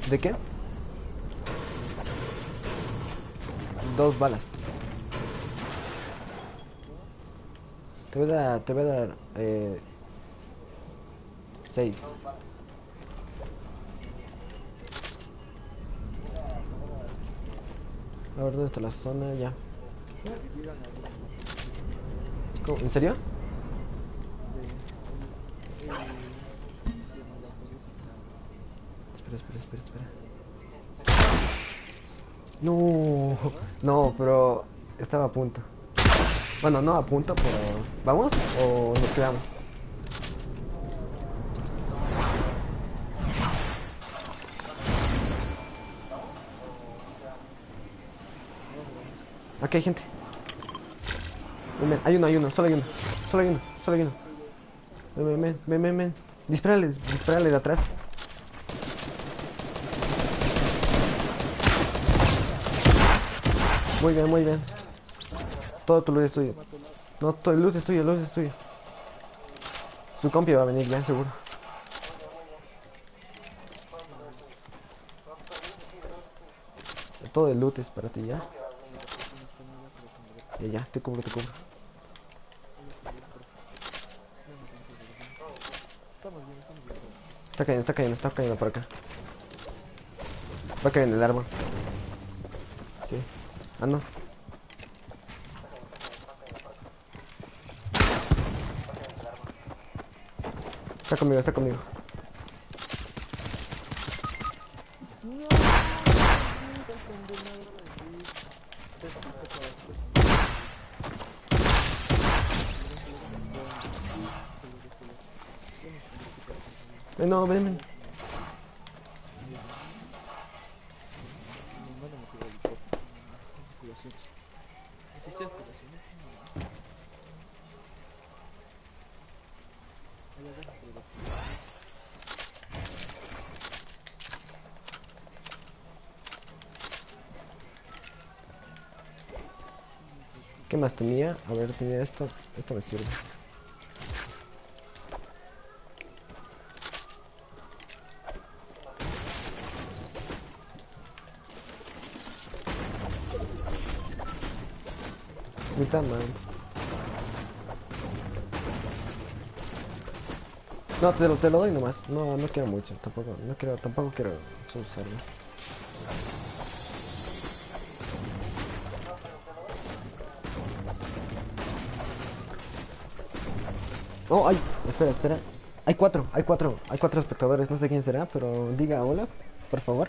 ¿De qué? 2 balas. Te voy a dar 6. A ver, ¿dónde está la zona? Ya. ¿Cómo? ¿En serio? Espera. No, pero estaba a punto. Bueno, no a punto, pero... ¿Vamos o nos quedamos? Aquí hay gente. Ven, hay uno, solo hay uno. Ven. Dispárale de atrás. Muy bien. Todo tu luz es tuyo. No, todo el luz es tuyo. Su compi va a venir ya, seguro. Todo el loot es para ti, ¿ya? Ya, te cubro. Está cayendo por acá. Va a caer en el árbol. Sí. Ah, no. Está conmigo. No. No, ven, ven. Mi hermano me tiró helicóptero. Curaciones. ¿Necesitas curaciones? Ahí agarra, pero ¿Qué más tenía? A ver, tenía esto. Esto me sirve. Puta madre. No, te lo doy nomás. No, no quiero mucho. Tampoco quiero sus armas. Oh, ay, espera. Hay cuatro espectadores, no sé quién será, pero diga hola, por favor.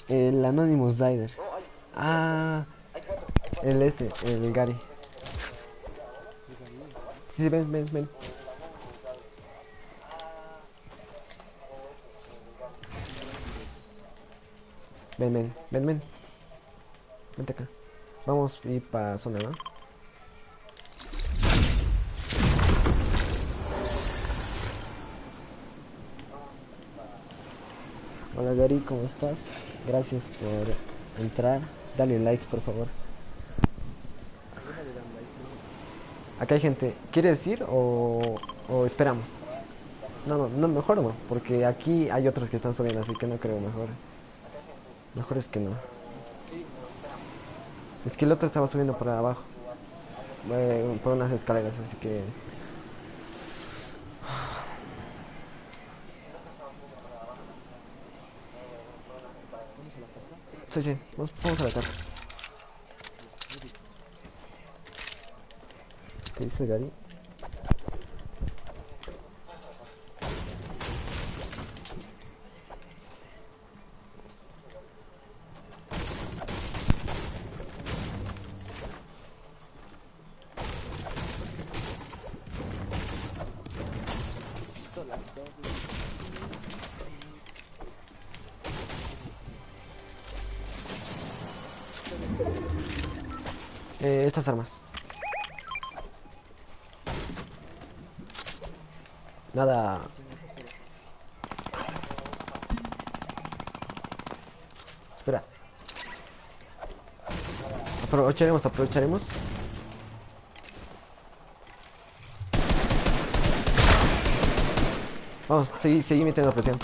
El Anonymous Dider. Ah, el Gary. Sí, ven. Ven. Vente acá. Vamos a ir para zona, ¿no? Hola Gary, ¿cómo estás? Gracias por entrar. Dale like, por favor. alguna le dan like, ¿no? Acá hay gente. ¿Quieres ir o esperamos? No, mejor no, porque aquí hay otros que están subiendo, así que no creo mejor. Mejor es que no. ¿Qué? Es que el otro estaba subiendo por abajo, por unas escaleras, así que... ¿Vamos a la casa? Sí, vamos a la casa. ¿Qué dice Gary? Pistola, doble. Estas armas. Nada. Espera. Aprovecharemos. Vamos, seguí metiendo presión.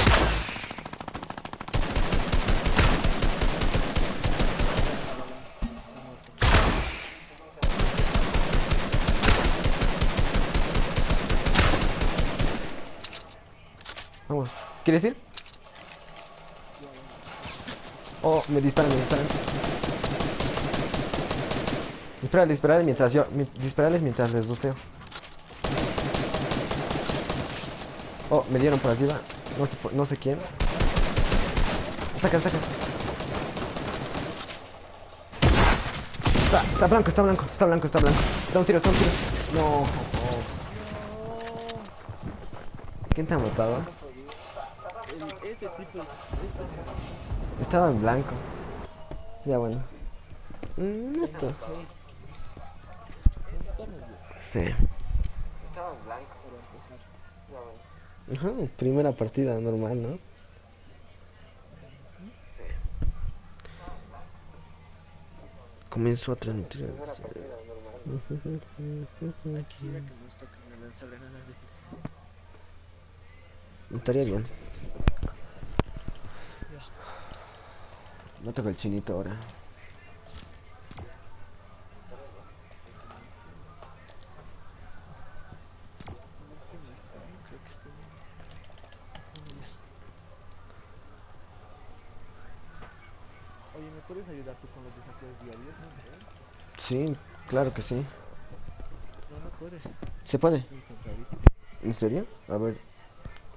Vamos. ¿Quieres ir? Oh, me disparan. Dispararles mientras les busteo. Oh, me dieron por arriba. No sé quién. Saca. Está blanco. Da un tiro. No. ¿Quién te ha matado? Ese tipo es... Estaba en blanco. Ya bueno. Esto. Estamos bien Sí. Estaba en blanco. para empezar. Ya ven. Ajá, primera partida normal, ¿no? Comenzó a transmitir. Primera partida normal. Quisiera que nos toquen una lanzagranada de... Estaría bien. No toca el chinito ahora. Creo que está bien. Oye, ¿me puedes ayudar tú con los desafíos diarios, no? Sí, claro que sí. No puedes. ¿Se puede? Intenta ahorita. ¿En serio? A ver.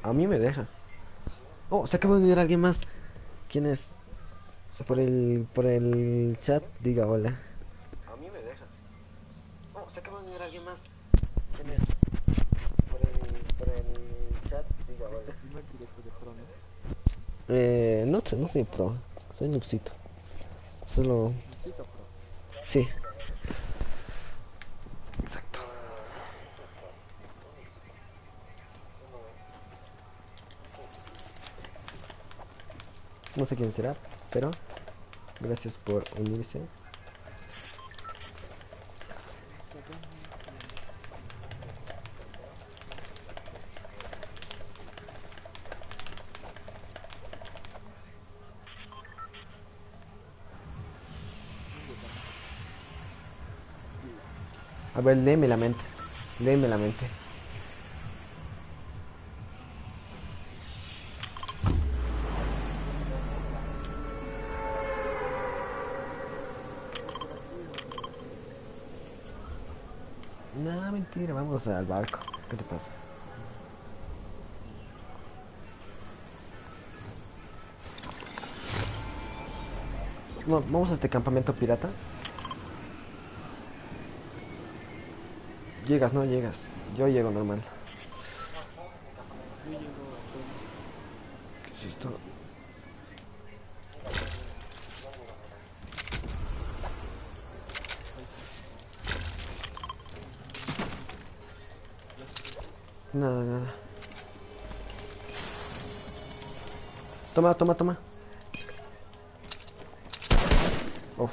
A mí me deja. Oh, se acaba de unir alguien más. ¿Quién es? Por el chat, diga hola. A mí me deja. Oh, se acaba de unir alguien más. ¿Quién es? por el chat, diga Este hola. primer directo de Pro, ¿no? No sé, no soy pro. Soy noobcito. Solo... Necesito Pro. Sí. Exacto. No sé quién será, pero gracias por unirse. A ver, léeme la mente. Léeme la mente. No, mentira, vamos al barco. ¿Qué te pasa? No, vamos a este campamento pirata. Llegas, no llegas. Yo llego normal. Yo llego apenas. ¿Qué es esto? Nada, nada. Toma, toma, toma. Uf.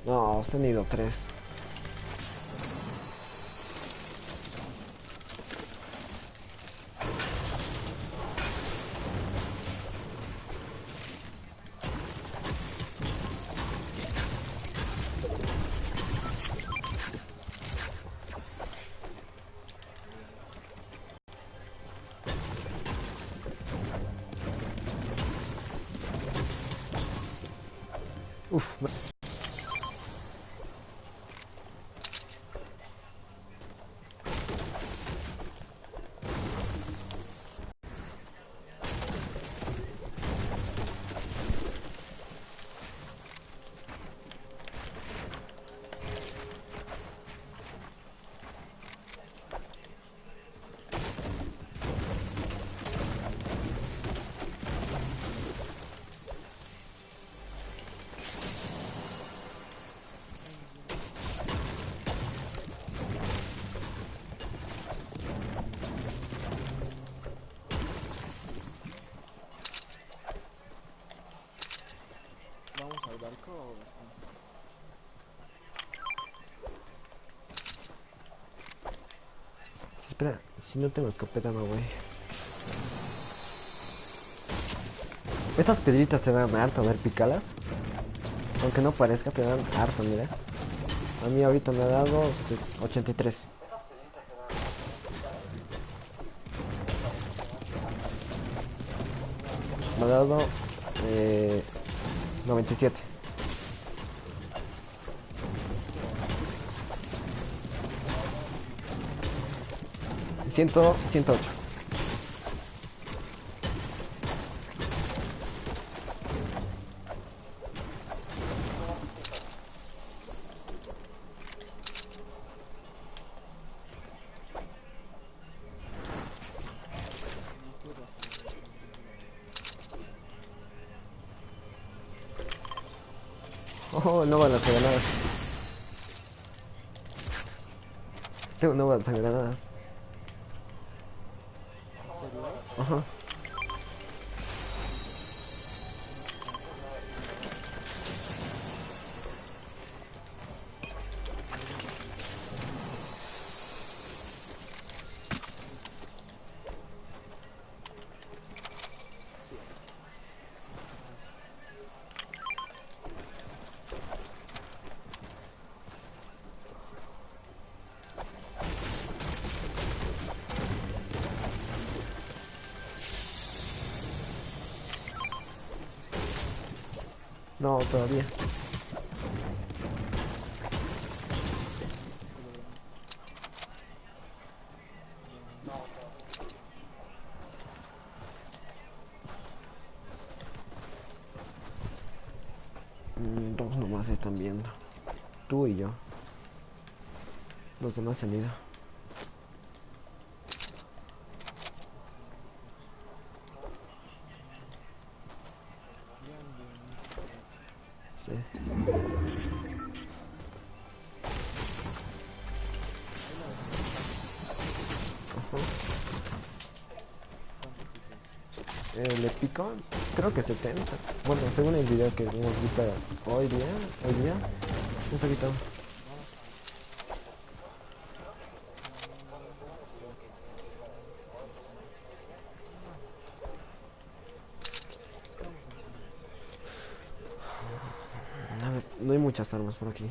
No, se han ido tres. Uf. ¿Vamos al barco o cómo? Espera, si no tengo escopeta no voy. Estas piedritas te dan harto, a ver, picalas. Aunque no parezca, te dan harto, mira. A mí ahorita me ha dado 83. Me ha dado 97. 108. Oh, no van las granadas. Tengo no van las granadas. ¿En serio hay? Ajá. No, todavía. Dos nomás están viendo. Tú y yo. Los demás se han ido. Sí. Le pico, creo que 70. Bueno, según el video que hemos visto hoy día, no se ha quitado. A ver, no hay muchas armas por aquí.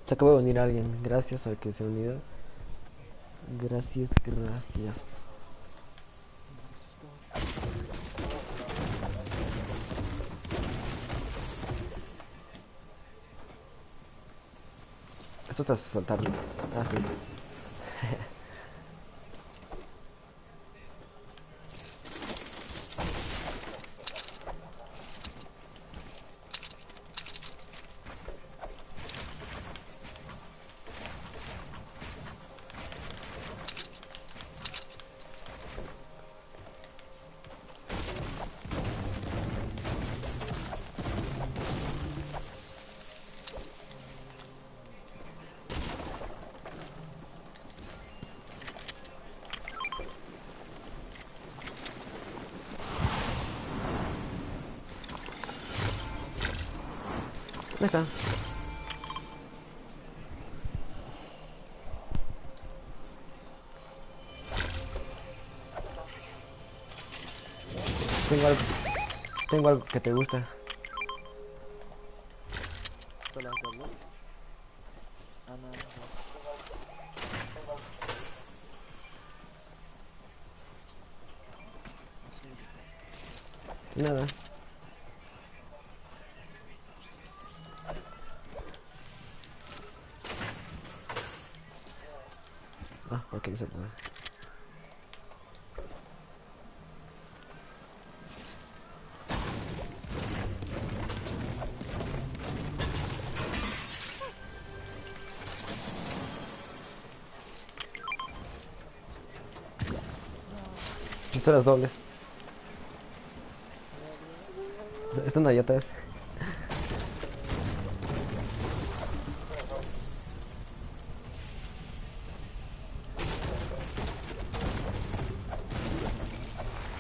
Se acaba de unir alguien, gracias al que se ha unido. Gracias. Esto te hace saltarlo. Ah, sí. ¿Dónde está? Tengo algo que te gusta. ¿Te las dobló? Ah, no, no. Nada. Ah, ok, se puede. Pistolas dobles. Están allá atrás.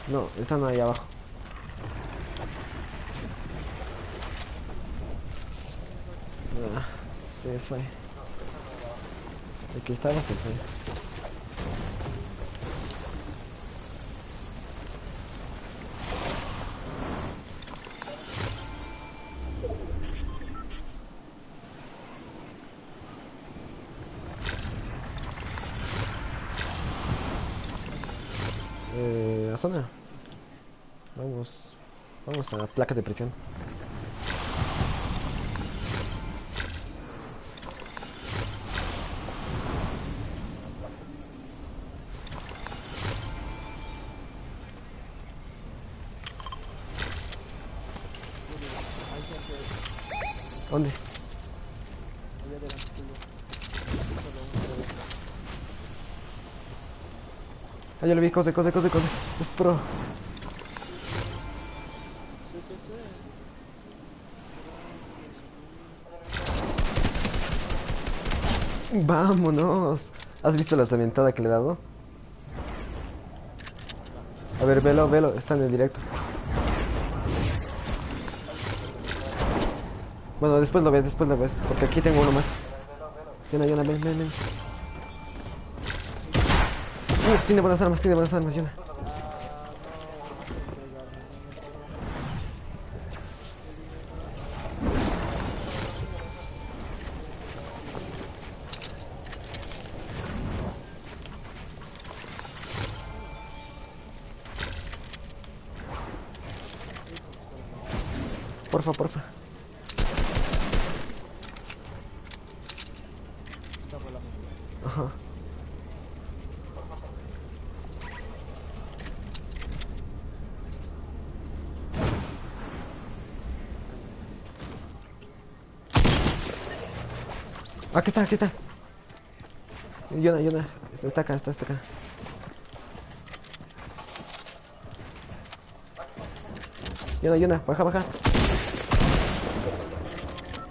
No, están ahí abajo. Ah, se fue. El que estaba se fue. A zona. Vamos a la placa de presión. ¿Dónde? Allá adelante tuyo. Ah, ya lo vi, cose. Es pro. Vámonos. ¿Has visto la aventada que le he dado? A ver, velo, está en el directo. Bueno, después lo ves, porque aquí tengo uno más. Yona, ven. Tiene buenas armas, Yona. Porfa. Ajá. Aquí está, aquí está. Yona, Yona. Está acá, está acá. Yona, Yona, baja, baja.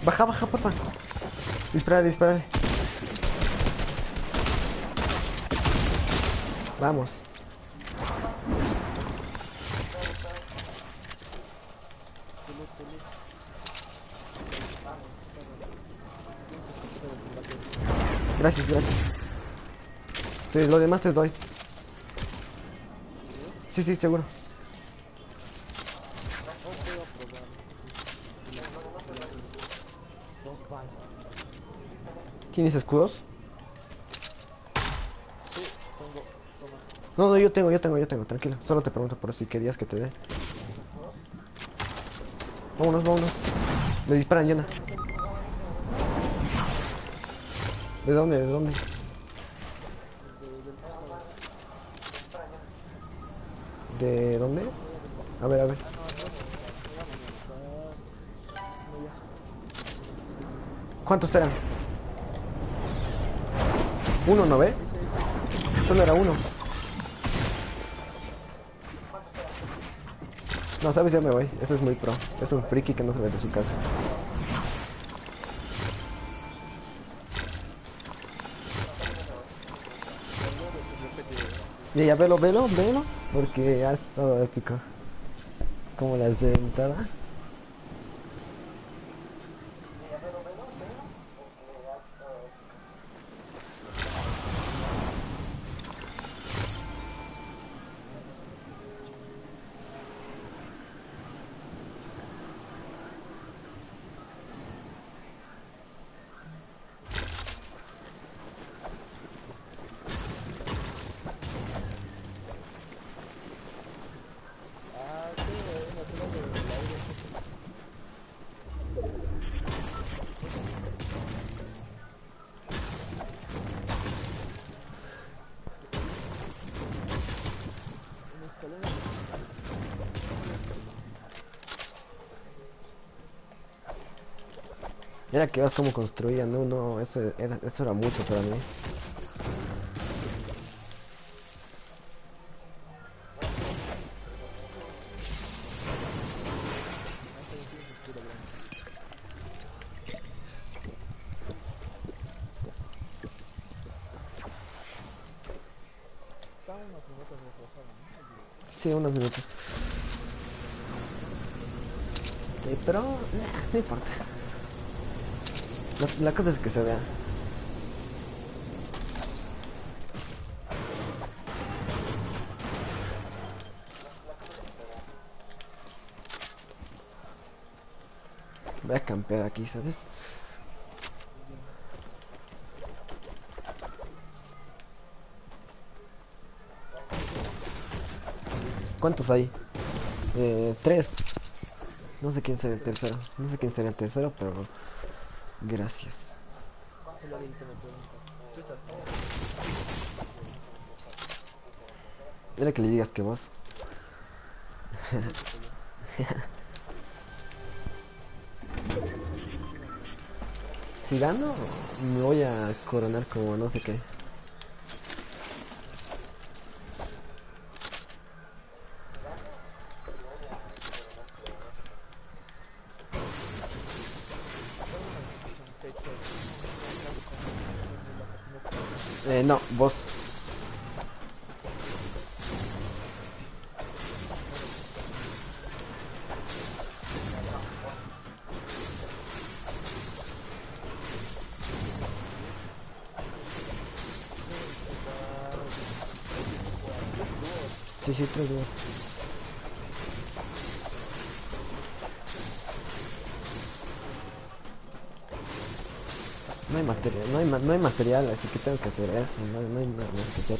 Baja, baja, porfa. Dispara, dispara. Vamos. Gracias, gracias. Sí, lo demás te doy. Sí, sí, seguro. ¿Tienes escudos? Sí, tengo. Toma. No, no, yo tengo, tranquilo. Solo te pregunto por si querías que te dé. Vámonos, vámonos. Le disparan, Yana. ¿De dónde? ¿De dónde? Del costado. ¿De dónde? A ver, a ver. Ah, no, atrás. Era mañana. No, ya. ¿Cuántos eran? Uno, ¿no ve? Solo era uno. No, sabes, ya me voy. Eso es muy pro. Es un friki que no se ve de su casa. Y ya velo, velo, velo. Porque ha estado épico. Como las de entrada. Ah, sí, en la zona del aire. En escalera. Mira que vas como construían. No, no, eso era mucho para mí. Ah, también tienes escudo grande. Está unos minutos retrasado, ¿no? Sí, unos minutos. Pero, no importa. La cosa es que se vea. Voy a campear aquí, ¿sabes? ¿Cuántos hay? Tres. No sé quién será el tercero. No sé quién será el tercero, pero gracias. El ahorita me pregunta. ¿Tú estás? Dile que le digas que vos. Si gano, me voy a coronar como no sé qué. No, vos. Sí, sí, tres vos. No hay material, no hay material, así que tengo que hacer eso, no hay nada más que hacer.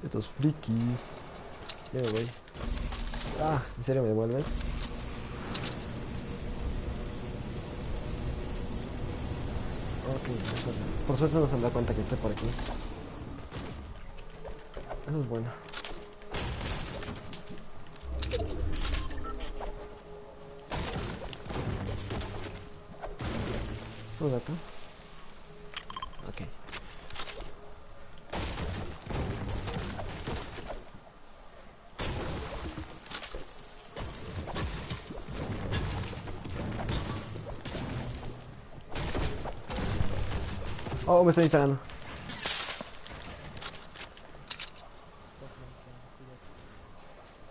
Estos frikis. Ya me voy. Ah, ¿en serio me devuelves? Ok, por suerte no se han dado cuenta que estoy por aquí. Eso es bueno. ¿Un gato? Ok. Oh, me están disparando.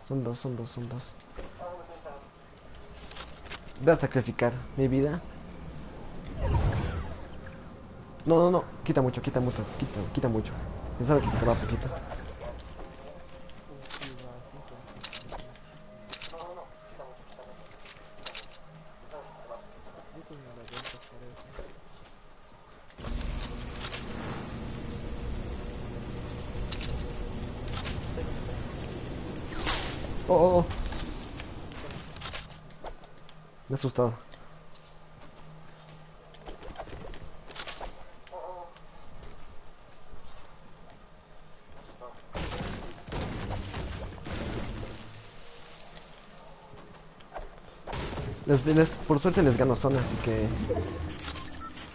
Son dos, son dos, son dos. Voy a sacrificar mi vida. No, no, no. Quita mucho, quita mucho, quita mucho. Pensaba que quitaba poquito. Sí, bastante. Yo tengo la vuelta para eso. Oh, oh, oh. Me he asustado. Por suerte les gano zona, así que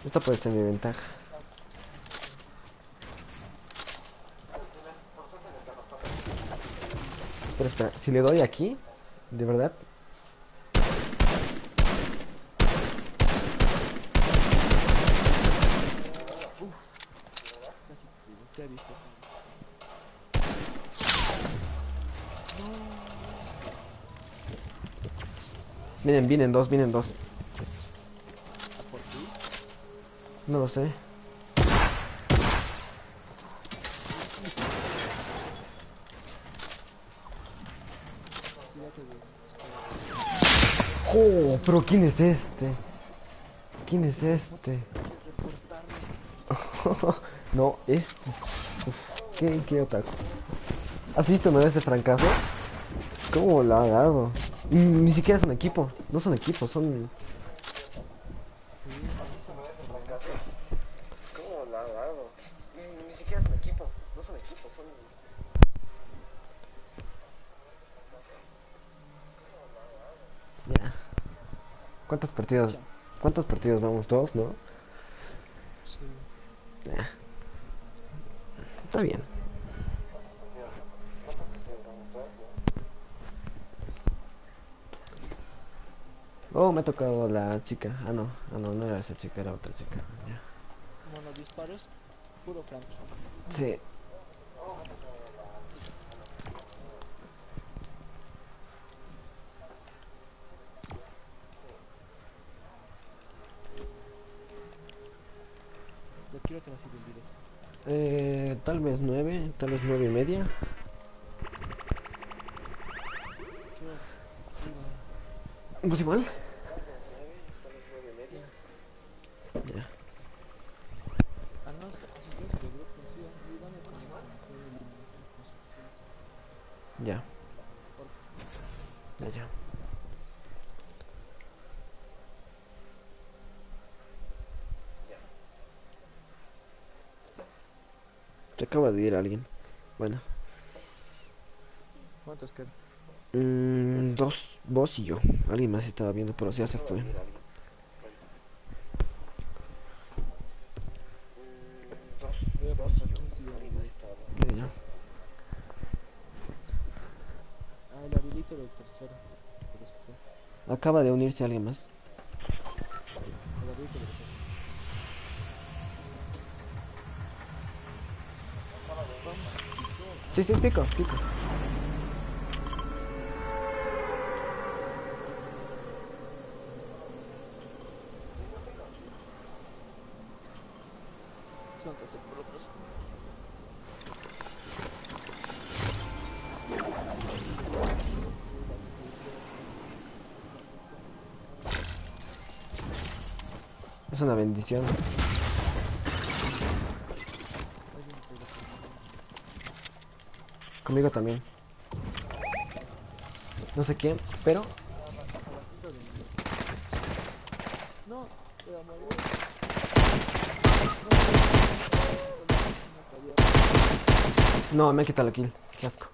esto puede ser mi ventaja. Pero espera, si le doy aquí, de verdad. Casi te he visto. Vienen dos, vienen dos. ¿A por ti? No lo sé. Cuídate de... Oh, pero ¿quién es este? ¿Quién es este? No, este. Uf, qué otaku. ¿Has visto no ese francazo? ¿Cómo lo ha dado? Ni siquiera son equipo. No son equipo, son... Sí, no son los ¿Cómo la ha dado? Ni siquiera es un equipo. No son equipos, son... Ya. ¿Cuántos partidos? ¿Cuántos partidos vamos? ¿Dos, no? Sí. Ya. Está bien. Oh, me ha tocado la chica. Ah, no. Ah, no, no era esa chica, era otra chica. Ya. Monodisparos, puro Frankie. Sí. ¿De qué hora te vas a ir el directo? Tal vez 9, tal vez 9:30. ¿Qué hora? Igual. Pues igual. Ya. Ya. Ah, no, si estás de grupo, sí, igual me conecto a hacer eliminación con subscripción. Ya. Porfa. Ya, ya. Se acaba de ir alguien. Bueno. ¿Cuántos quedan? Dos, vos y yo. Alguien más estaba viendo, pero ya se fue. Voy a preguntar quién sigue en el directo. Ya, ya. Ah, el habilito era el tercero. Pero se fue. Acaba de unirse alguien más. El habilito era el tercero. Vamos, pico. Sí, sí, pico, pico. ¿Cuántos se por otros? Es una bendición. Alguien pega por mí. Conmigo también. No sé quién, pero... Abajito de mí. No, te va a morir. No, me quita la kill. Qué asco.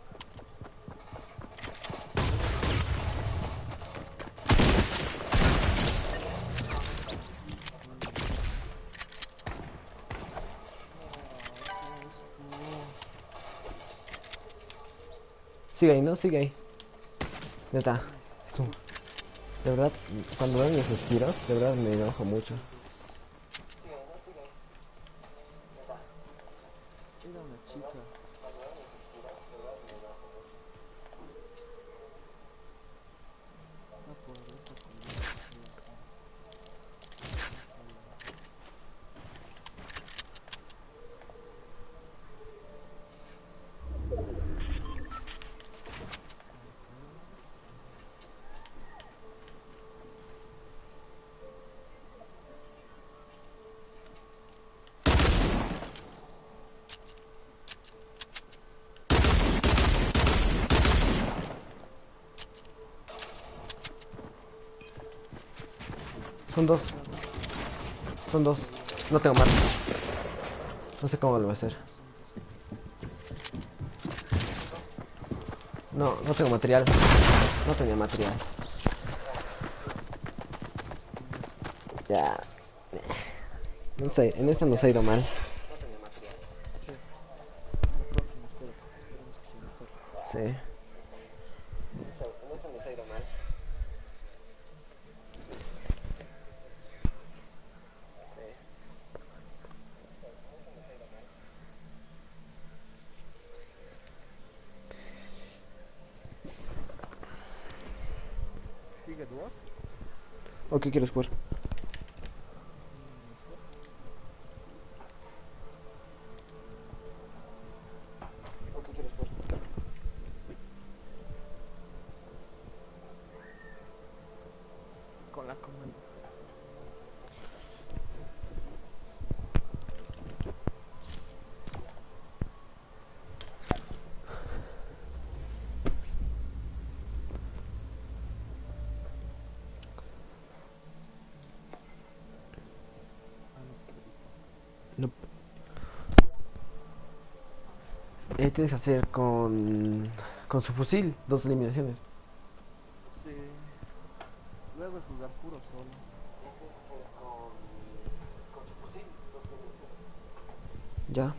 Sigue ahí, ¿no? Sigue ahí. Neta. Es un... De verdad, cuando veo mis suspiros, de verdad me enojo mucho. Era una chica. Ah, por esa colina. Son dos. Son dos. No tengo más. No sé cómo lo voy a hacer. No, no tengo material. No tenía material. Ya. No sé, en esta nos ha ido mal. Sí. La próxima, espero. Esperemos que sea mejor. Sí. En esto nos ha ido mal. ¿Sigue dúos? ¿O qué quieres jugar? No sé. ¿O qué quieres ver? Con la comanda. Ah, no, perdiste. No. Tienes que hacer con su fusil 2 eliminaciones. Sí. Luego es jugar puro solo. Ya.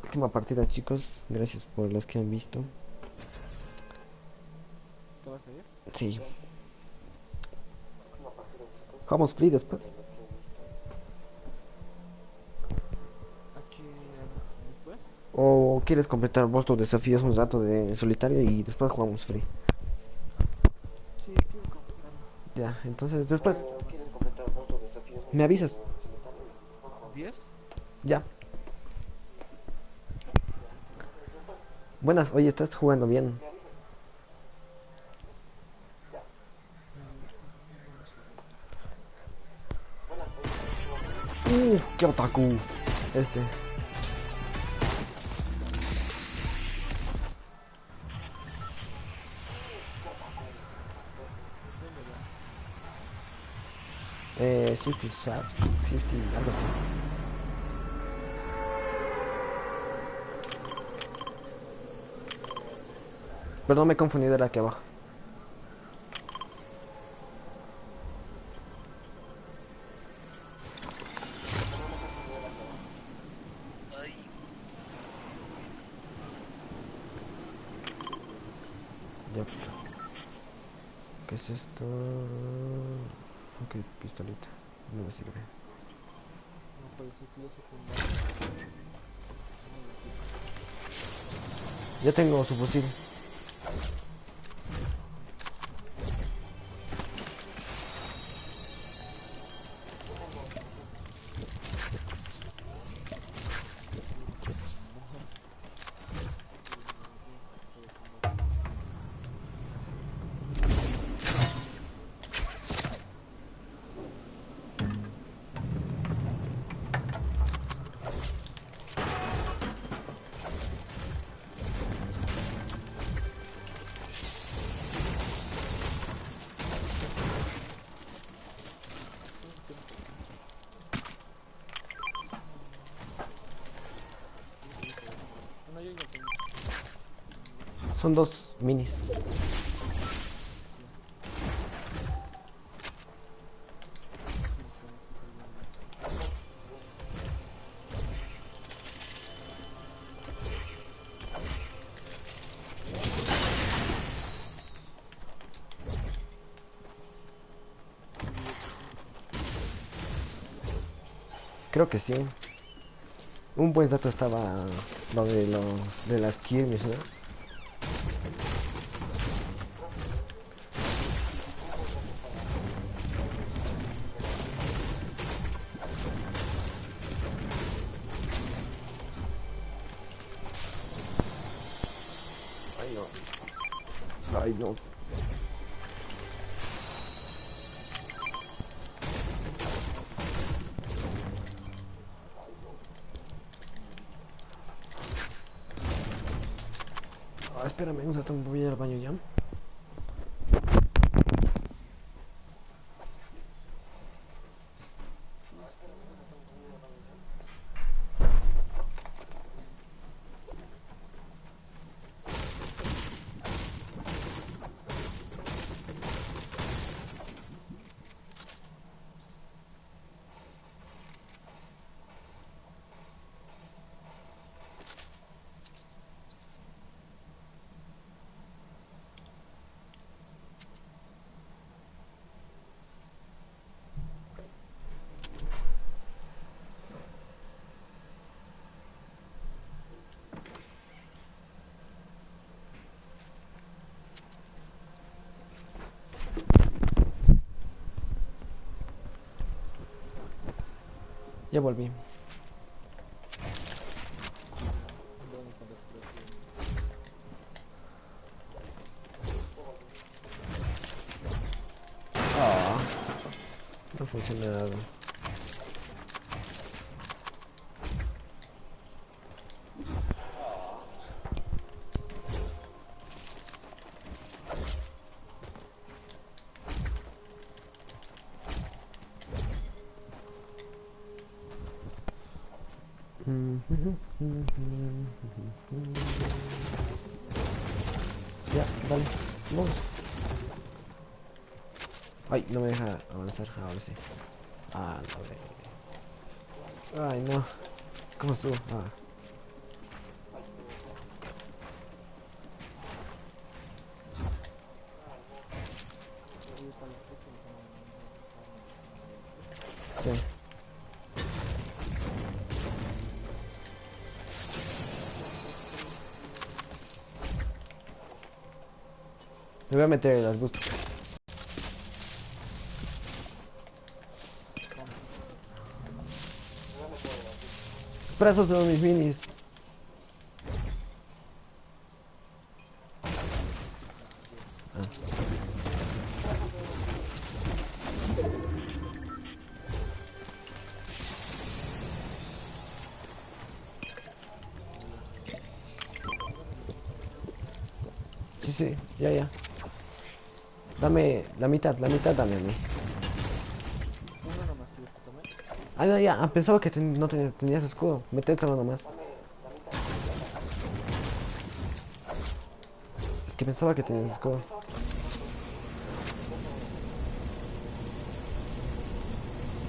Última partida, chicos. Gracias por las que han visto. ¿Te vas a ir? Sí. Jugamos free después. Aquí después. ¿O quieres completar vos tus desafíos un rato de solitario y después jugamos free? Sí, quiero completarlo. Ya, entonces después ¿O quieres completar vos los desafíos? me avisas. 10. Ya. Buenas, oye, estás jugando bien. Qué otaku. Este. Shifty Shaps, Shifty, algo así. Pero no me he confundido, era aquí abajo. Ya. ¿Qué es esto? Ok, pistolita. No me sirve. No puede ser que yo secundario. Ya tengo su fusil. Son dos minis. Creo que sí. Un buen dato estaba lo de las Kirmis, ¿no? Ay, no. Ay, no. Ah, espérame un rato, voy a ir al baño ya. Ya volví. ¿Dónde están las curaciones? Ah, no ha funcionado. Ya, dale, vamos. Ay, no me deja avanzar, ahora sí. Ah, no, ay, no. ¿Cómo estuvo? Ah. Oye, para la próxima semana vamos a empezar a Sí. Me voy a meter en las buscas. Pero esos son mis minis. Sí, sí, ya, ya. Dame la mitad dame a mí. uno nomás quieres que tome. Ah, no, ya, pensaba que no tenías escudo. Métetelo nomás. Es que pensaba que tenías escudo.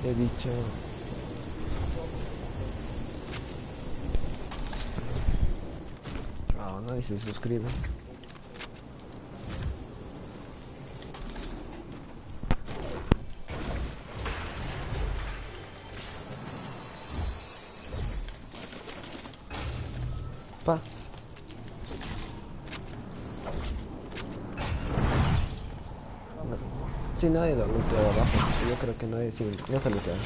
He dicho. Ah, nadie se suscribe. Pa. Sí, nadie lo looteó abajo. Yo creo que nadie sí, no está looteado.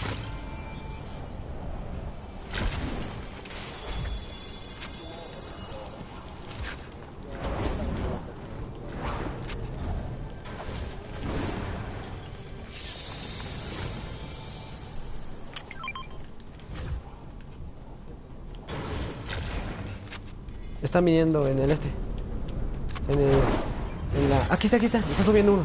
Están viniendo en el este. En el... En la... Aquí está, está subiendo uno,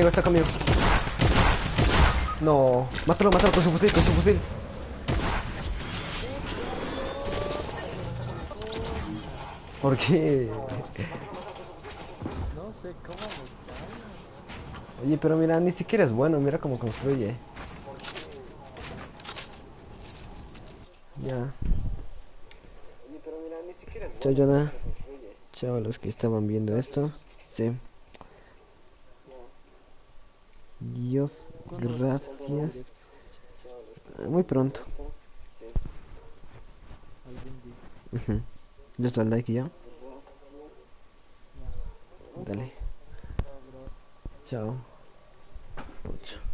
Está conmigo. No, mátalo, mátalo con su fusil, con su fusil. ¿Por qué? No sé cómo me cae. Oye, pero mira, ni siquiera es bueno, mira cómo construye. Ya. Chao, Jonah. Chao a los que estaban viendo esto. Sí. Dios, gracias. Muy pronto. Algún día. Ujú. Ya está el like ya. Dale. Ah, bro. Chao. Chao.